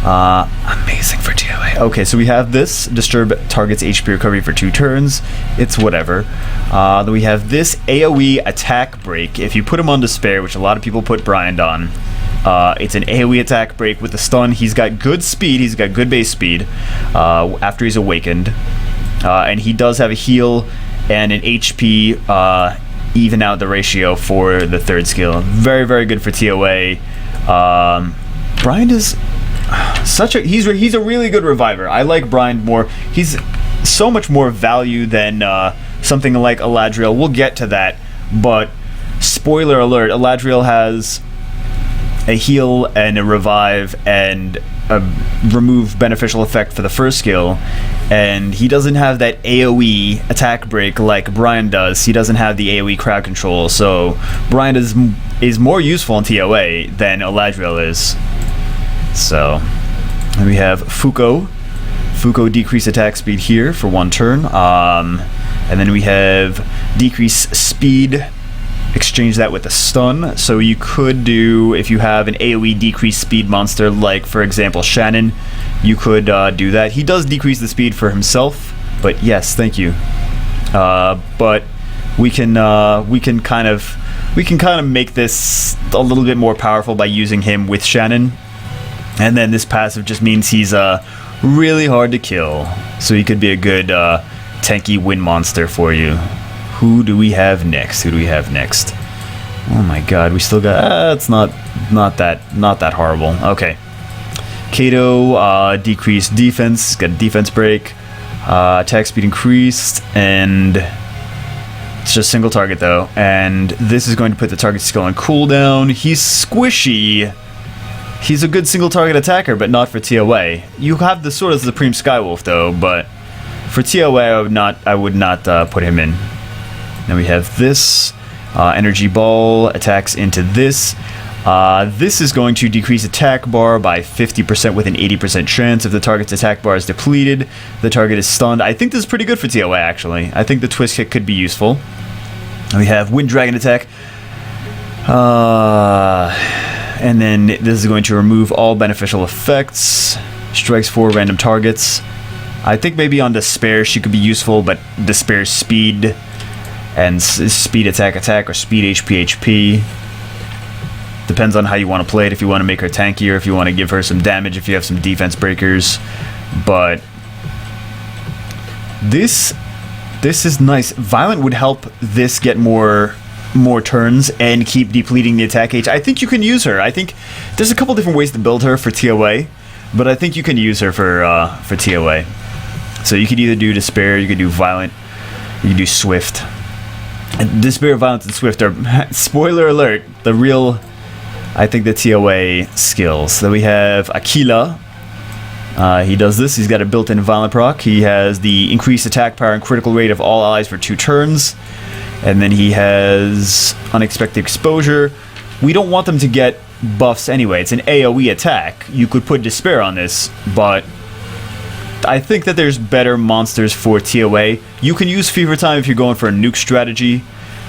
Amazing for TOA. Okay, so we have this. Disturb target's HP recovery for 2 turns. It's whatever. Then we have this AoE attack break. If you put him on Despair, which a lot of people put Brian on, it's an AoE attack break with the stun. He's got good speed. He's got good base speed after he's awakened. And he does have a heal and an HP even out the ratio for the third skill. Very, very good for TOA. Brian is... he's a really good reviver. I like Brian more. He's so much more value than something like Eladriel. We'll get to that, but spoiler alert, Eladriel has a heal and a revive and a remove beneficial effect for the first skill, and he doesn't have that AoE attack break like Brian does. He doesn't have the AoE crowd control, so Brian is more useful in TOA than Eladriel is. So, and we have Fuko. Fuko decrease attack speed here for 1 turn. And then we have decrease speed. Exchange that with a stun. So you could do, if you have an AoE decrease speed monster, like for example Shannon, you could do that. He does decrease the speed for himself, but yes, thank you. But we can kind of make this a little bit more powerful by using him with Shannon. And then this passive just means he's really hard to kill. So he could be a good tanky win monster for you. Who do we have next? Oh my god, we still got... it's not that horrible. Okay. Kato, decreased defense. Got a defense break. Attack speed increased. And it's just single target though. And this is going to put the target skill on cooldown. He's squishy. He's a good single target attacker, but not for TOA. You have the sort of Supreme Skywolf though, but for TOA I would not put him in. Then we have this energy ball attacks into this. This is going to decrease attack bar by 50% with an 80% chance. If the target's attack bar is depleted, the target is stunned. I think this is pretty good for TOA actually. I think the twist kick could be useful. And we have Wind Dragon attack. And then this is going to remove all beneficial effects. Strikes 4 random targets. I think maybe on Despair she could be useful, but Despair's speed and speed attack or speed HP. Depends on how you want to play it. If you want to make her tankier, if you want to give her some damage, if you have some defense breakers. But this This is nice. Violent would help this get more turns and keep depleting the attack H. I think you can use her. I think there's a couple different ways to build her for TOA, but I think you can use her for TOA. So you could either do Despair, you could do Violent, you could do Swift. And Despair, Violence, and Swift are, spoiler alert, the real, I think, the TOA skills. Then we have Aquila. He does this. He's got a built-in Violent proc. He has the increased attack power and critical rate of all allies for 2 turns. And then he has Unexpected Exposure. We don't want them to get buffs anyway. It's an AoE attack. You could put Despair on this, but I think that there's better monsters for TOA. You can use Fever Time if you're going for a nuke strategy.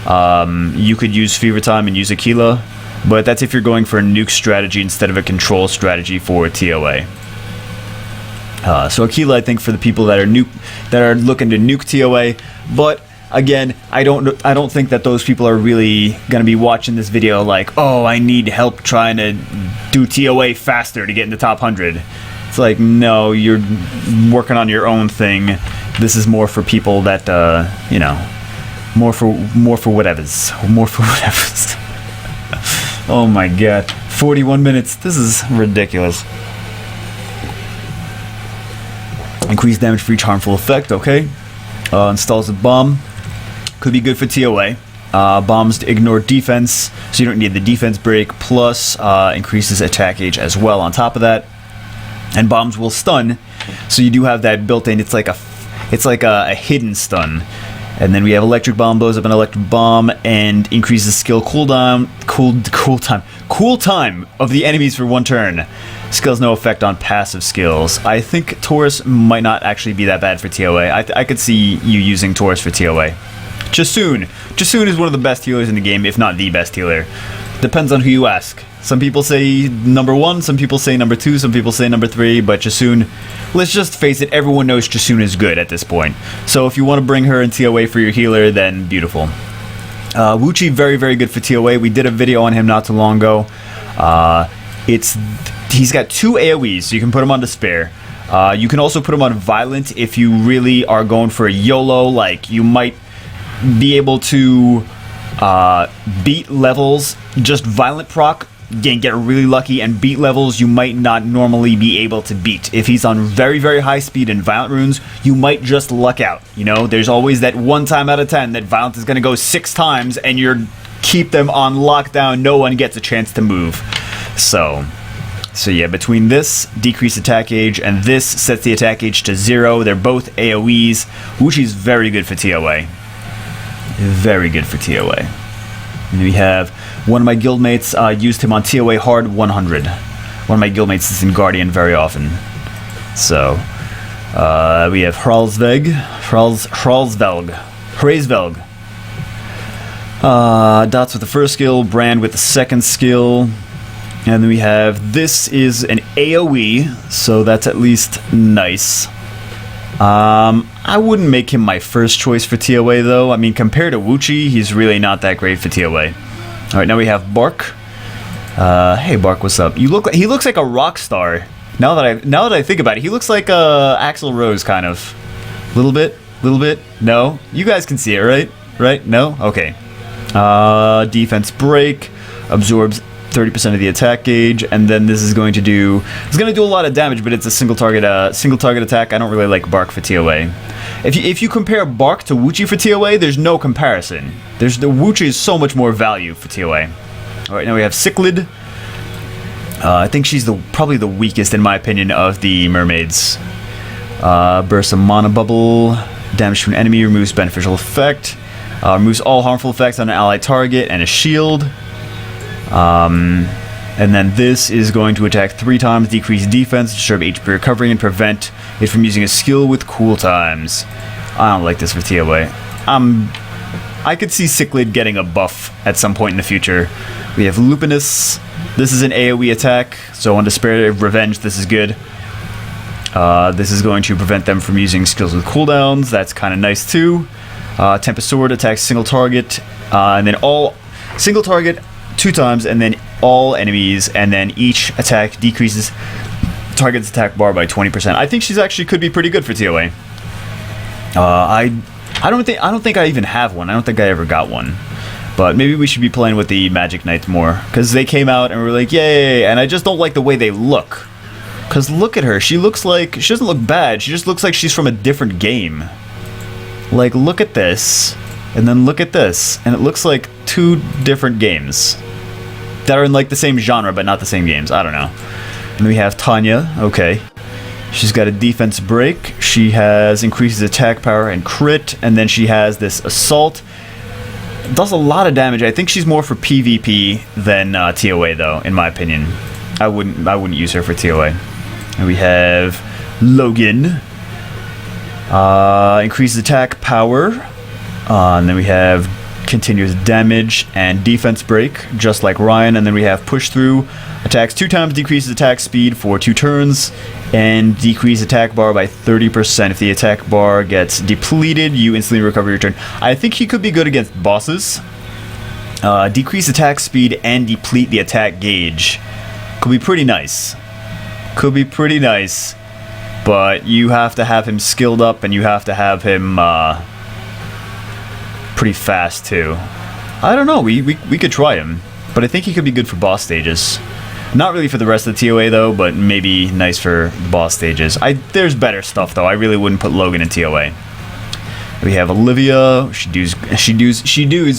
You could use Fever Time and use Aquila, but that's if you're going for a nuke strategy instead of a control strategy for TOA. So Aquila, I think, for the people that are looking to nuke TOA, but again, I don't think that those people are really gonna be watching this video like, oh, I need help trying to do TOA faster to get in the top 100. It's like, no, you're working on your own thing. This is more for people that, you know, more for whatevers. Oh my god, 41 minutes. This is ridiculous. Increased damage for each harmful effect. Okay. Installs a bomb. Could be good for TOA. Bombs ignore defense, so you don't need the defense break. Plus, increases attack age as well on top of that. And bombs will stun, so you do have that built-in. It's like a hidden stun. And then we have electric bomb, blows up an electric bomb and increases skill cooldown, cool time of the enemies for 1 turn. Skills no effect on passive skills. I think Taurus might not actually be that bad for TOA. I could see you using Taurus for TOA. Jasun is one of the best healers in the game, if not the best healer. Depends on who you ask. Some people say number 1, some people say number 2, some people say number 3, but Jasun, let's just face it, everyone knows Jasun is good at this point. So if you want to bring her in TOA for your healer, then beautiful. Wuchi, very, very good for TOA. We did a video on him not too long ago. He's got 2 AoEs, so you can put him on Despair. You can also put him on Violent if you really are going for a YOLO, like you might be able to beat levels, just Violent proc, get really lucky and beat levels you might not normally be able to beat. If he's on very, very high speed and Violent runes, you might just luck out. You know, there's always that 1 time out of 10 that Violent is going to go 6 times and you're keep them on lockdown, no one gets a chance to move. So yeah, between this, decreased attack age, and this sets the attack age to 0. They're both AoEs. Wuchi's very good for TOA. Very good for TOA. And we have one of my guildmates used him on TOA hard 100. One of my guildmates is in Guardian very often. So we have Hralsvelg. Dots with the first skill, Brand with the second skill. And then we have, this is an AoE, so that's at least nice. I wouldn't make him my first choice for TOA though. I mean, compared to Wuchi, he's really not that great for TOA. Alright, now we have Bark. Hey Bark, what's up? He looks like a rock star. Now that I think about it, he looks like Axl Rose kind of. Little bit? No? You guys can see it, right? Right? No? Okay. Defense break, absorbs 30% of the attack gauge, and then this is going to do a lot of damage, but it's a single target attack. I don't really like Bark for TOA. If you compare Bark to Wuchi for TOA, there's no comparison. The Wuchi is so much more value for TOA. All right, now we have Cichlid. I think she's probably the weakest in my opinion of the mermaids. Burst of mana bubble, damage to an enemy, removes beneficial effect, removes all harmful effects on an allied target and a shield. And then this is going to attack 3 times, decrease defense, disturb HP recovery, and prevent it from using a skill with cool times. I don't like this for TOA. I could see Cichlid getting a buff at some point in the future. We have Lupinus. This is an AoE attack, so on Despair Revenge, this is good. This is going to prevent them from using skills with cooldowns. That's kind of nice too. Tempest Sword attacks single target, and then all single target 2 times, and then all enemies, and then each attack decreases target's attack bar by 20%. I think she's actually could be pretty good for TOA. I don't think I even have one. I don't think I ever got one. But maybe we should be playing with the Magic Knights more, because they came out and we're like, yay! And I just don't like the way they look. Because look at her. She doesn't look bad. She just looks like she's from a different game. Like, look at this. And then look at this. And it looks like two different games. That are in, like, the same genre, but not the same games. I don't know. And we have Tanya. Okay. She's got a defense break. She has increases attack power and crit. And then she has this assault. Does a lot of damage. I think she's more for PvP than TOA, though, in my opinion. I wouldn't use her for TOA. And we have Logan. Increases attack power. And then we have continuous damage and defense break, just like Ryan. And then we have push through. Attacks 2 times, decreases attack speed for 2 turns. And decrease attack bar by 30%. If the attack bar gets depleted, you instantly recover your turn. I think he could be good against bosses. Decrease attack speed and deplete the attack gauge. Could be pretty nice. Could be pretty nice. But you have to have him skilled up, and you have to have him pretty fast too. I don't know. We could try him. But I think he could be good for boss stages. Not really for the rest of the TOA though, but maybe nice for the boss stages. There's better stuff though. I really wouldn't put Logan in TOA. We have Olivia. She does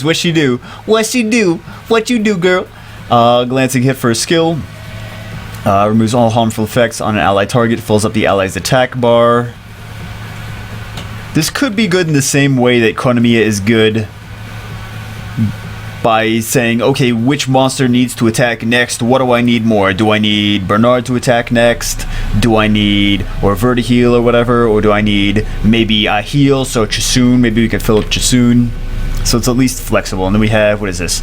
what she do. What you do, girl? Glancing hit for a skill. Removes all harmful effects on an ally target. Fills up the ally's attack bar. This could be good in the same way that Konamiya is good. By saying, okay, which monster needs to attack next? What do I need more? Do I need Bernard to attack next? Do I need, or Verta heal or whatever? Or do I need maybe a heal, so Chasun? Maybe we could fill up Chasun. So it's at least flexible. And then we have, what is this?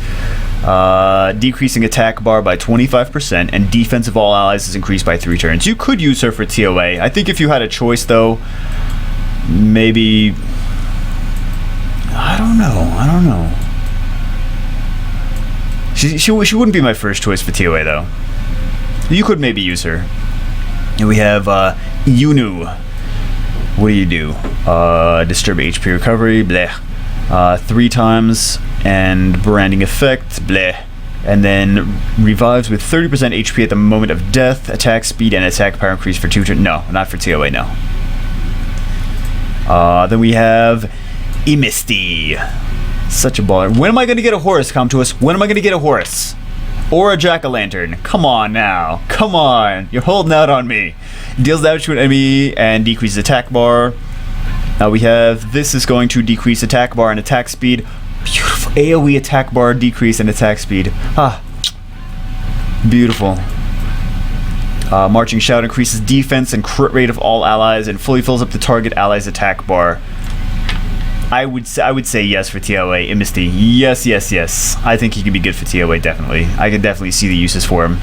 Decreasing attack bar by 25%, and defense of all allies is increased by 3 turns. You could use her for TOA. I think if you had a choice, though, maybe... I don't know. She wouldn't be my first choice for TOA, though. You could maybe use her. And we have Yunu. What do? Disturb HP recovery, bleh. 3 times, and branding effect, bleh. And then revives with 30% HP at the moment of death. Attack speed and attack power increase for 2 turns. No, not for TOA, no. Then we have Emisty. Such a baller. When am I going to get a Horus come to us? When am I going to get a Horus? Or a Jack-o'-lantern? Come on now. Come on. You're holding out on me. Deals damage to an enemy and decreases attack bar. Now we have, this is going to decrease attack bar and attack speed. Beautiful. AoE attack bar decrease and attack speed. Ah. Beautiful. Marching Shout increases defense and crit rate of all allies and fully fills up the target ally's attack bar. I would say yes for TOA. Emisty. Yes. I think he could be good for TOA, definitely. I can definitely see the uses for him.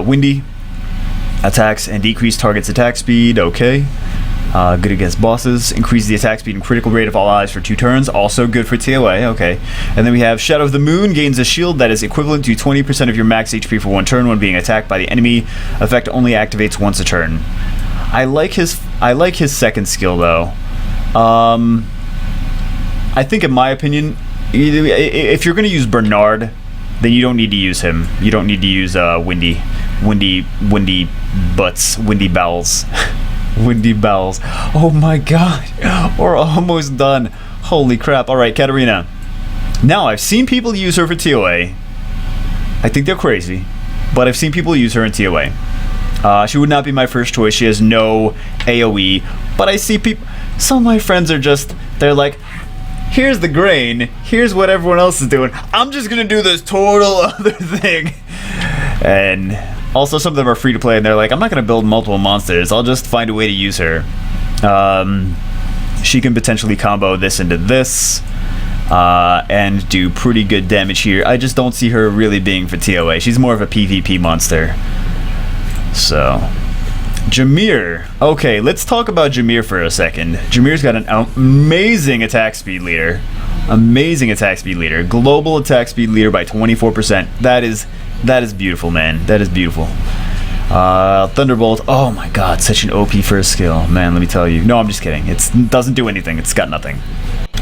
Windy. Attacks and decrease target's attack speed. Okay. Good against bosses. Increase the attack speed and critical rate of all allies for 2 turns. Also good for TOA. Okay. And then we have Shadow of the Moon. Gains a shield that is equivalent to 20% of your max HP for 1 turn when being attacked by the enemy. Effect only activates once a turn. I like his second skill, though. I think, in my opinion, if you're going to use Bernard, then you don't need to use him. You don't need to use Windy Butts, Windy Bowels. Windy Bowels. Oh my god. We're almost done. Holy crap. Alright, Katarina. Now, I've seen people use her for TOA. I think they're crazy, but I've seen people use her in TOA. She would not be my first choice. She has no AoE, but I see people... Some of my friends are just... They're like... Here's the grain, here's what everyone else is doing, I'm just gonna do this total other thing. And also some of them are free to play and they're like, I'm not gonna build multiple monsters, I'll just find a way to use her. She can potentially combo this into this, and do pretty good damage here. I just don't see her really being for TOA. She's more of a PvP monster. So... Jameer. Okay, let's talk about Jameer for a second. Jameer's got an amazing attack speed leader. Global attack speed leader by 24%. That is beautiful, man. That is beautiful. Thunderbolt. Oh my god, such an OP first skill. Man, let me tell you. No, I'm just kidding. It doesn't do anything. It's got nothing.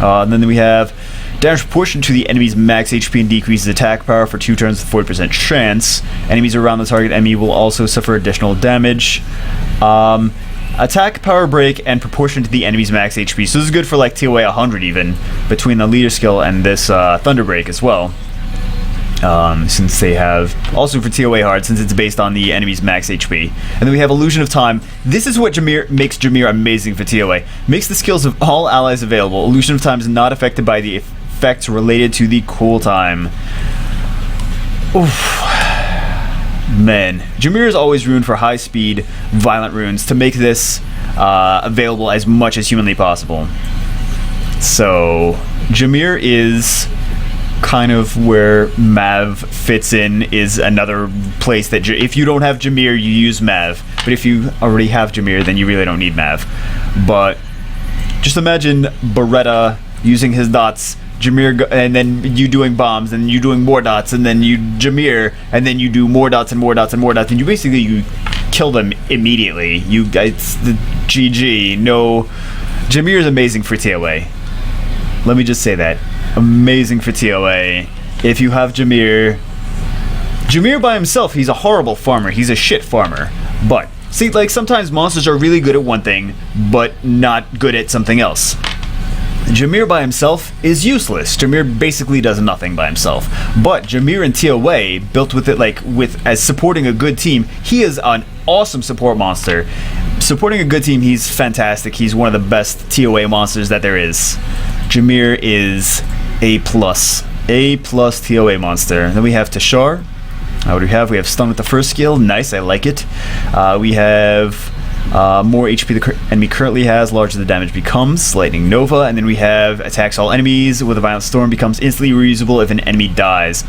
And then we have damage proportion to the enemy's max HP and decreases attack power for 2 turns with 40% chance. Enemies around the target enemy will also suffer additional damage. Attack power break and proportion to the enemy's max HP. So this is good for like TOA 100 even, between the leader skill and this Thunder Break as well. Since they have, also for TOA hard, since it's based on the enemy's max HP. And then we have Illusion of Time. This is what makes Jameer amazing for TOA. Makes the skills of all allies available. Illusion of Time is not affected by the effects related to the cooltime. Oof. Man, Jameer is always ruined for high speed, violent runes to make this available as much as humanly possible. So, Jameer is kind of where Mav fits in, is another place that if you don't have Jameer, you use Mav. But if you already have Jameer, then you really don't need Mav. But just imagine Beretta using his dots, Jameer, and then you doing bombs, and you doing more dots, and then you Jameer, and then you do more dots and more dots and more dots, and you kill them immediately. You guys, the GG. No, Jameer is amazing for TOA. Let me just say that. Amazing for TOA. If you have Jameer by himself, he's a horrible farmer. He's a shit farmer. But see, like, sometimes monsters are really good at one thing, but not good at something else. Jameer by himself is useless. Jameer basically does nothing by himself. But Jameer in TOA, built with it as supporting a good team, he is an awesome support monster. Supporting a good team, he's fantastic. He's one of the best TOA monsters that there is. Jameer is A+. A+ TOA monster. Then we have Tashar. What do we have? We have Stun with the first skill. Nice, I like it. We have more HP the enemy currently has, larger the damage becomes. Lightning Nova. And then we have attacks all enemies with a violent storm, becomes instantly reusable if an enemy dies.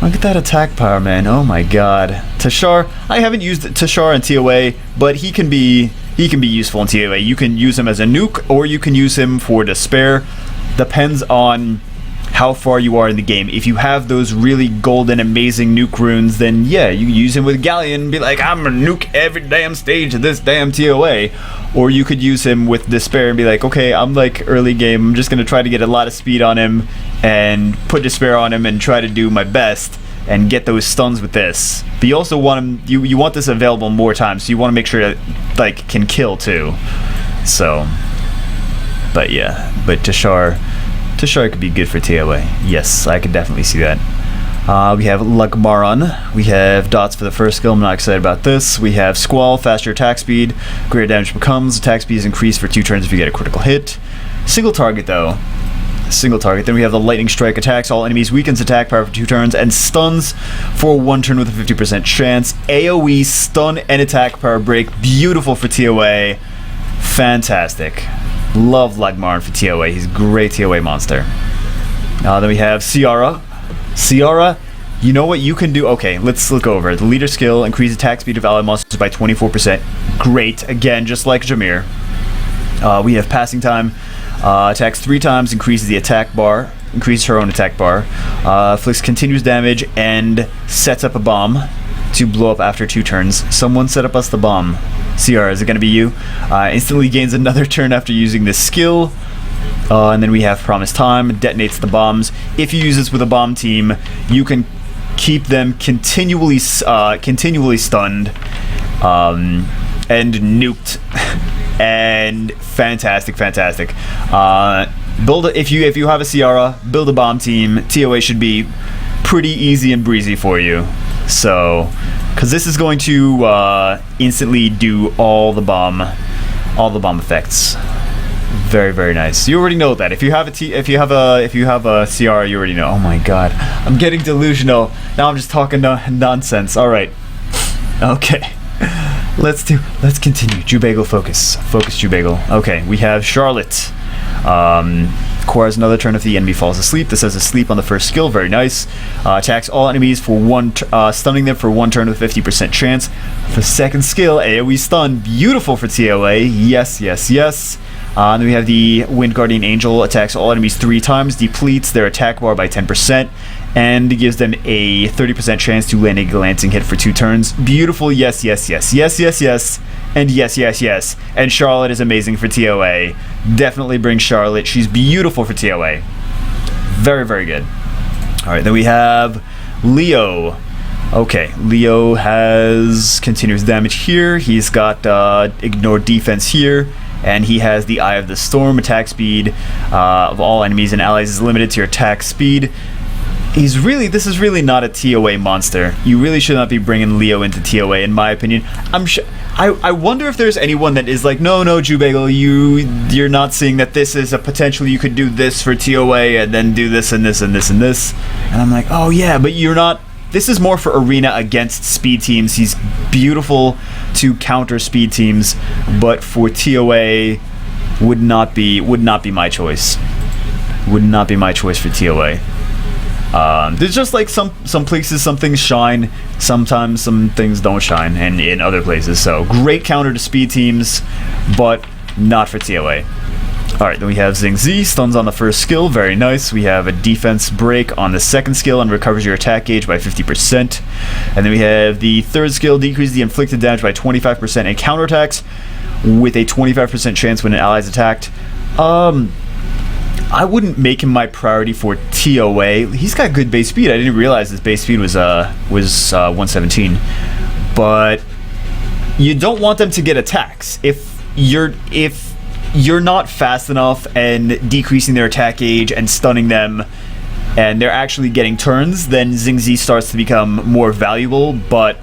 Look at that attack power, man. Oh my god. Tashar, I haven't used Tashar in TOA, but he can be useful in TOA. You can use him as a nuke, or you can use him for despair. Depends on how far you are in the game. If you have those really golden, amazing nuke runes, then yeah, you use him with Galleon and be like, I'm gonna nuke every damn stage of this damn TOA. Or you could use him with despair and be like, okay, I'm like early game, I'm just gonna try to get a lot of speed on him and put despair on him and try to do my best and get those stuns with this. But you also want him, you want this available more times, so you want to make sure that like can kill too. So, but yeah, but Tashar could be good for TOA. Yes, I could definitely see that. We have Lagmaron. We have dots for the first skill. I'm not excited about this. We have Squall, faster attack speed, greater damage becomes. Attack speed is increased for 2 turns if you get a critical hit. Single target though. Single target. Then we have the Lightning Strike, attacks all enemies, weakens attack power for 2 turns, and stuns for 1 turn with a 50% chance. AoE, stun, and attack power break. Beautiful for TOA. Fantastic. Love Lagmaron for TOA. He's a great TOA monster. Then we have Ciara. Ciara, you know what you can do? Okay, let's look over it. The leader skill, increase attack speed of allied monsters by 24%. Great. Again, just like Jameer. We have passing time. Attacks 3 times, increases the attack bar, increases her own attack bar, inflicts continuous damage, and sets up a bomb to blow up after 2 turns. Someone set up us the bomb. CR, is it going to be you? Instantly gains another turn after using this skill. And then we have Promise Time, detonates the bombs. If you use this with a bomb team, you can keep them continually stunned and nuked. And fantastic. If you have a Ciara, build a bomb team. TOA should be pretty easy and breezy for you. So, because this is going to instantly do all the bomb effects. Very nice. You already know that. If you have a Ciara, you already know. Oh my god, I'm getting delusional. Now I'm just talking nonsense. All right. Okay. Let's continue. Jubagle focus. Focus Jubagle. Okay, we have Charlotte. Requires another turn if the enemy falls asleep. This says asleep on the first skill. Very nice. Attacks all enemies for stunning them for 1 turn with 50% chance. For second skill, AoE stun. Beautiful for TOA. Yes. And then we have the Wind Guardian Angel. Attacks all enemies 3 times. Depletes their attack bar by 10%. And gives them a 30% chance to land a glancing hit for 2 turns. Beautiful. Yes. And yes, yes, yes. And Charlotte is amazing for TOA. Definitely bring Charlotte. She's beautiful for TOA. Very, very good. Alright, then we have Leo. Okay, Leo has continuous damage here. He's got ignore defense here. And he has the Eye of the Storm. Attack speed of all enemies and allies is limited to your attack speed. This is really not a TOA monster. You really should not be bringing Leo into TOA, in my opinion. I wonder if there's anyone that is like, no, Jubagel, you're not seeing that this is a potential. You could do this for TOA and then do this and this and this and this. And I'm like, oh yeah, but you're not. This is more for arena against speed teams. He's beautiful to counter speed teams, but for TOA would not be my choice. Would not be my choice for TOA. There's just like some places some things shine, sometimes some things don't shine, and in other places. So great counter to speed teams, but not for TOA. Alright, then we have Zing Z, stuns on the first skill, very nice. We have a defense break on the second skill and recovers your attack gauge by 50%. And then we have the third skill, decreases the inflicted damage by 25% and counterattacks with a 25% chance when an ally is attacked. I wouldn't make him my priority for TOA. He's got good base speed. I didn't realize his base speed was 117. But you don't want them to get attacks. If you're not fast enough and decreasing their attack gauge and stunning them, and they're actually getting turns, then Zing Z starts to become more valuable, but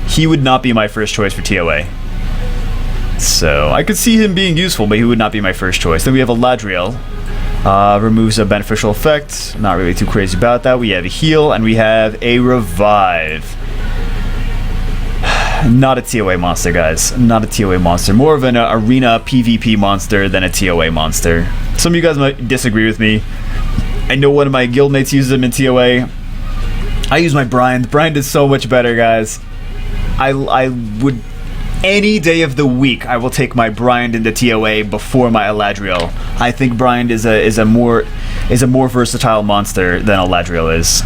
he would not be my first choice for TOA. So I could see him being useful, but he would not be my first choice. Then we have Eladriel. Removes a beneficial effect. Not really too crazy about that. We have a heal, and we have a revive. Not a TOA monster, guys. Not a TOA monster. More of an arena PvP monster than a TOA monster. Some of you guys might disagree with me. I know one of my guildmates uses him in TOA. I use my Brind. Brind is so much better, guys. I would... Any day of the week, I will take my Brind into TOA before my Eladriel. I think Brind is a more versatile monster than Eladriel is.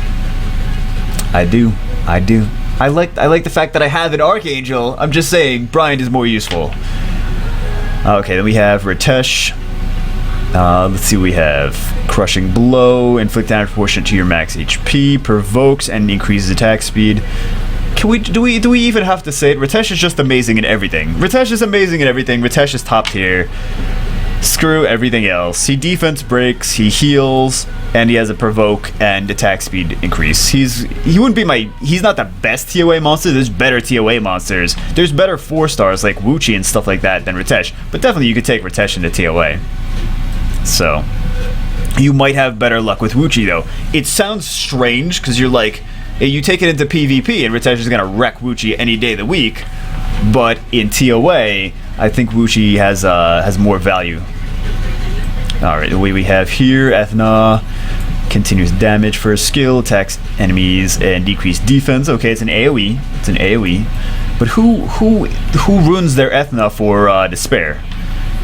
I do. I like the fact that I have an Archangel. I'm just saying, Brind is more useful. Okay, then we have Ritesh. Let's see what we have. Crushing Blow, inflict damage proportionate to your max HP, provokes and increases attack speed. Do we even have to say it? Ritesh is just amazing in everything. Ritesh is amazing in everything. Ritesh is top tier. Screw everything else. He defense breaks, he heals, and he has a provoke and attack speed increase. He wouldn't be he's not the best TOA monster. There's better TOA monsters. There's better 4-stars like Wuchi and stuff like that than Ritesh. But definitely you could take Ritesh into TOA. So you might have better luck with Wuchi though. It sounds strange because you're like, you take it into PvP and Ritesh is going to wreck Wuchi any day of the week, but in TOA, I think Wuchi has more value. Alright, the way we have here, Ethna, continuous damage for a skill, attacks enemies, and decreased defense. Okay, it's an AoE. It's an AoE. But who ruins their Ethna for Despair?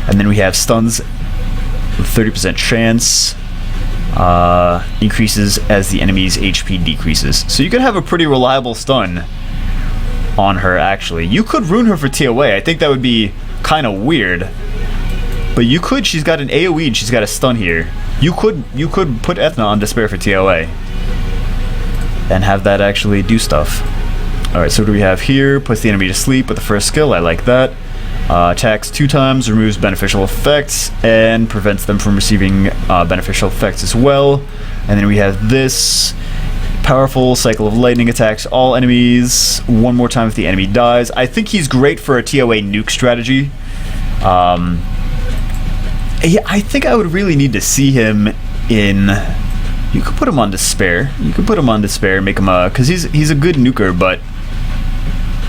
And then we have stuns with 30% chance. Increases as the enemy's HP decreases. So you could have a pretty reliable stun on her, actually. You could ruin her for TOA. I think that would be kind of weird. But you could. She's got an AoE and she's got a stun here. You could put Ethna on Despair for TOA and have that actually do stuff. Alright, so what do we have here? Puts the enemy to sleep with the first skill. I like that. Attacks 2 times, removes beneficial effects, and prevents them from receiving beneficial effects as well. And then we have this powerful cycle of lightning, attacks all enemies 1 more time if the enemy dies. I think he's great for a TOA nuke strategy. Yeah, I think I would really need to see him in... You could put him on Despair. You could put him on Despair, make him a... Because he's a good nuker, but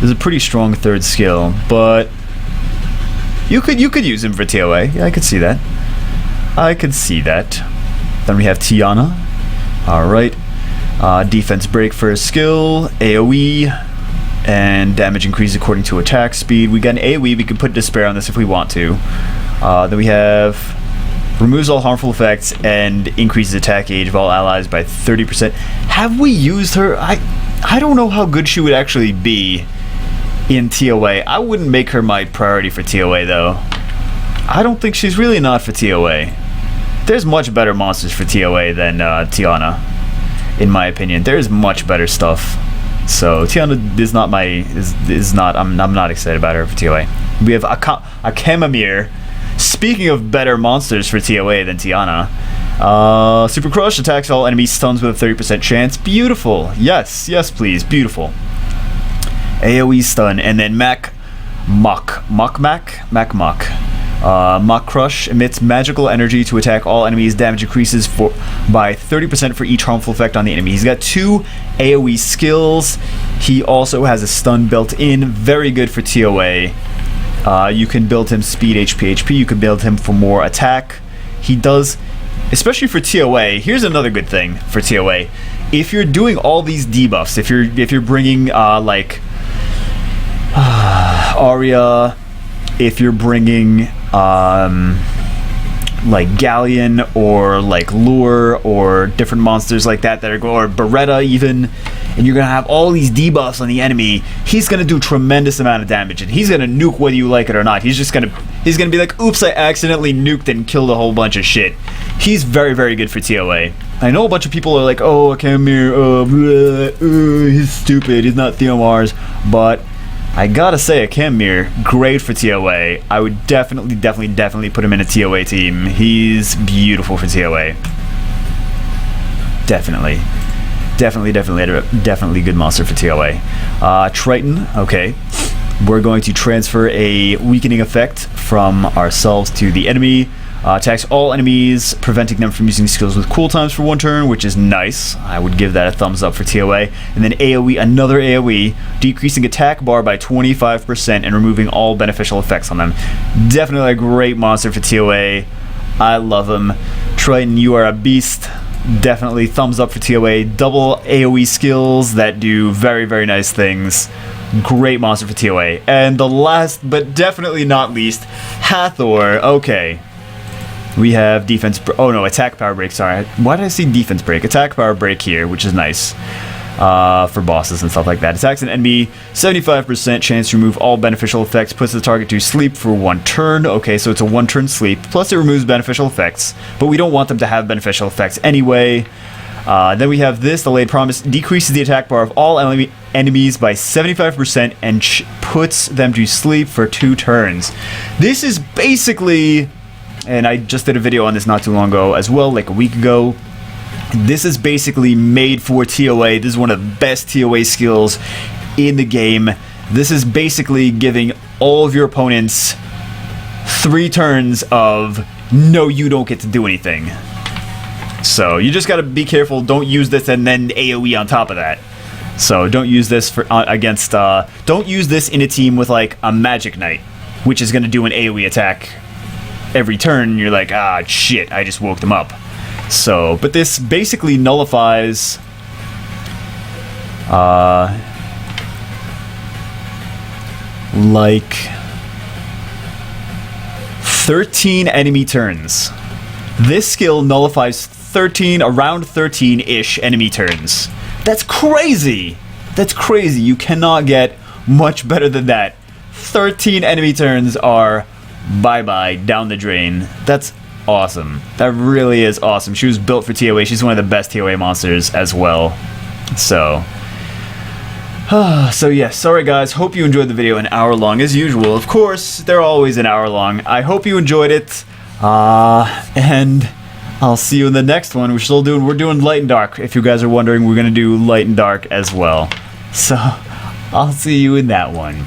there's a pretty strong third skill. But you could use him for TOA. Yeah, I could see that. I could see that. Then we have Tiana. Alright. Defense break for a skill. AoE. And damage increase according to attack speed. We got an AoE. We could put Despair on this if we want to. Then we have... Removes all harmful effects and increases attack age of all allies by 30%. Have we used her? I don't know how good she would actually be in TOA. I wouldn't make her my priority for TOA though. I don't think she's really not for TOA. There's much better monsters for TOA than Tiana, in my opinion. There's much better stuff. So Tiana is not I'm not excited about her for TOA. We have a Chamomir. Speaking of better monsters for TOA than Tiana, Super Crush attacks all enemies, stuns with a 30% chance. Beautiful. Yes, please. Beautiful. AoE stun, and then Mach Crush emits magical energy to attack all enemies. Damage increases by 30% for each harmful effect on the enemy. He's got 2 AoE skills. He also has a stun built in. Very good for TOA. You can build him speed, HP. You can build him for more attack. He does, especially for TOA. Here's another good thing for TOA. If you're doing all these debuffs, if you're bringing like Arya, if you're bringing like Galleon or like Lure or different monsters like that are or Beretta even, and you're gonna have all these debuffs on the enemy, he's gonna do tremendous amount of damage, and he's gonna nuke whether you like it or not. He's gonna be like, oops, I accidentally nuked and killed a whole bunch of shit. He's very, very good for TOA. I know a bunch of people are like, oh, Chamomir, he's stupid, he's not Theomars, but I gotta say, a Chamomir, great for TOA. I would definitely put him in a TOA team. He's beautiful for TOA. Definitely good monster for TOA. Triton, okay. We're going to transfer a weakening effect from ourselves to the enemy. Attacks all enemies, preventing them from using skills with cooldowns for 1 turn, which is nice. I would give that a thumbs up for TOA. And then AoE, another AoE, decreasing attack bar by 25% and removing all beneficial effects on them. Definitely a great monster for TOA. I love him. Triton, you are a beast. Definitely thumbs up for TOA. Double AoE skills that do very, very nice things. Great monster for TOA. And the last, but definitely not least, Hathor. Okay. We have defense. Attack power break. Sorry, why did I see defense break? Attack power break here, which is nice for bosses and stuff like that. Attacks an enemy, 75% chance to remove all beneficial effects. Puts the target to sleep for 1 turn. Okay, so it's a 1-turn sleep. Plus, it removes beneficial effects, but we don't want them to have beneficial effects anyway. Then we have this. The Late Promise decreases the attack bar of all enemies by 75% and puts them to sleep for 2 turns. This is basically. And I just did a video on this not too long ago as well, like a week ago. This is basically made for TOA. This is one of the best TOA skills in the game. This is basically giving all of your opponents 3 turns of no, you don't get to do anything. So you just gotta be careful. Don't use this and then AoE on top of that. So don't use this for against. Don't use this in a team with like a Magic Knight, which is gonna do an AoE attack every turn. You're like, ah, shit, I just woke them up. So, but this basically nullifies like 13 enemy turns. This skill nullifies around 13-ish enemy turns. That's crazy! That's crazy. You cannot get much better than that. 13 enemy turns are bye-bye, down the drain. That's awesome. That really is awesome. She was built for TOA. She's one of the best TOA monsters as well. So yeah, sorry guys. Hope you enjoyed the video. An hour long as usual. Of course, they're always an hour long. I hope you enjoyed it. And I'll see you in the next one. We're doing Light and Dark. If you guys are wondering, we're gonna do Light and Dark as well. So I'll see you in that one.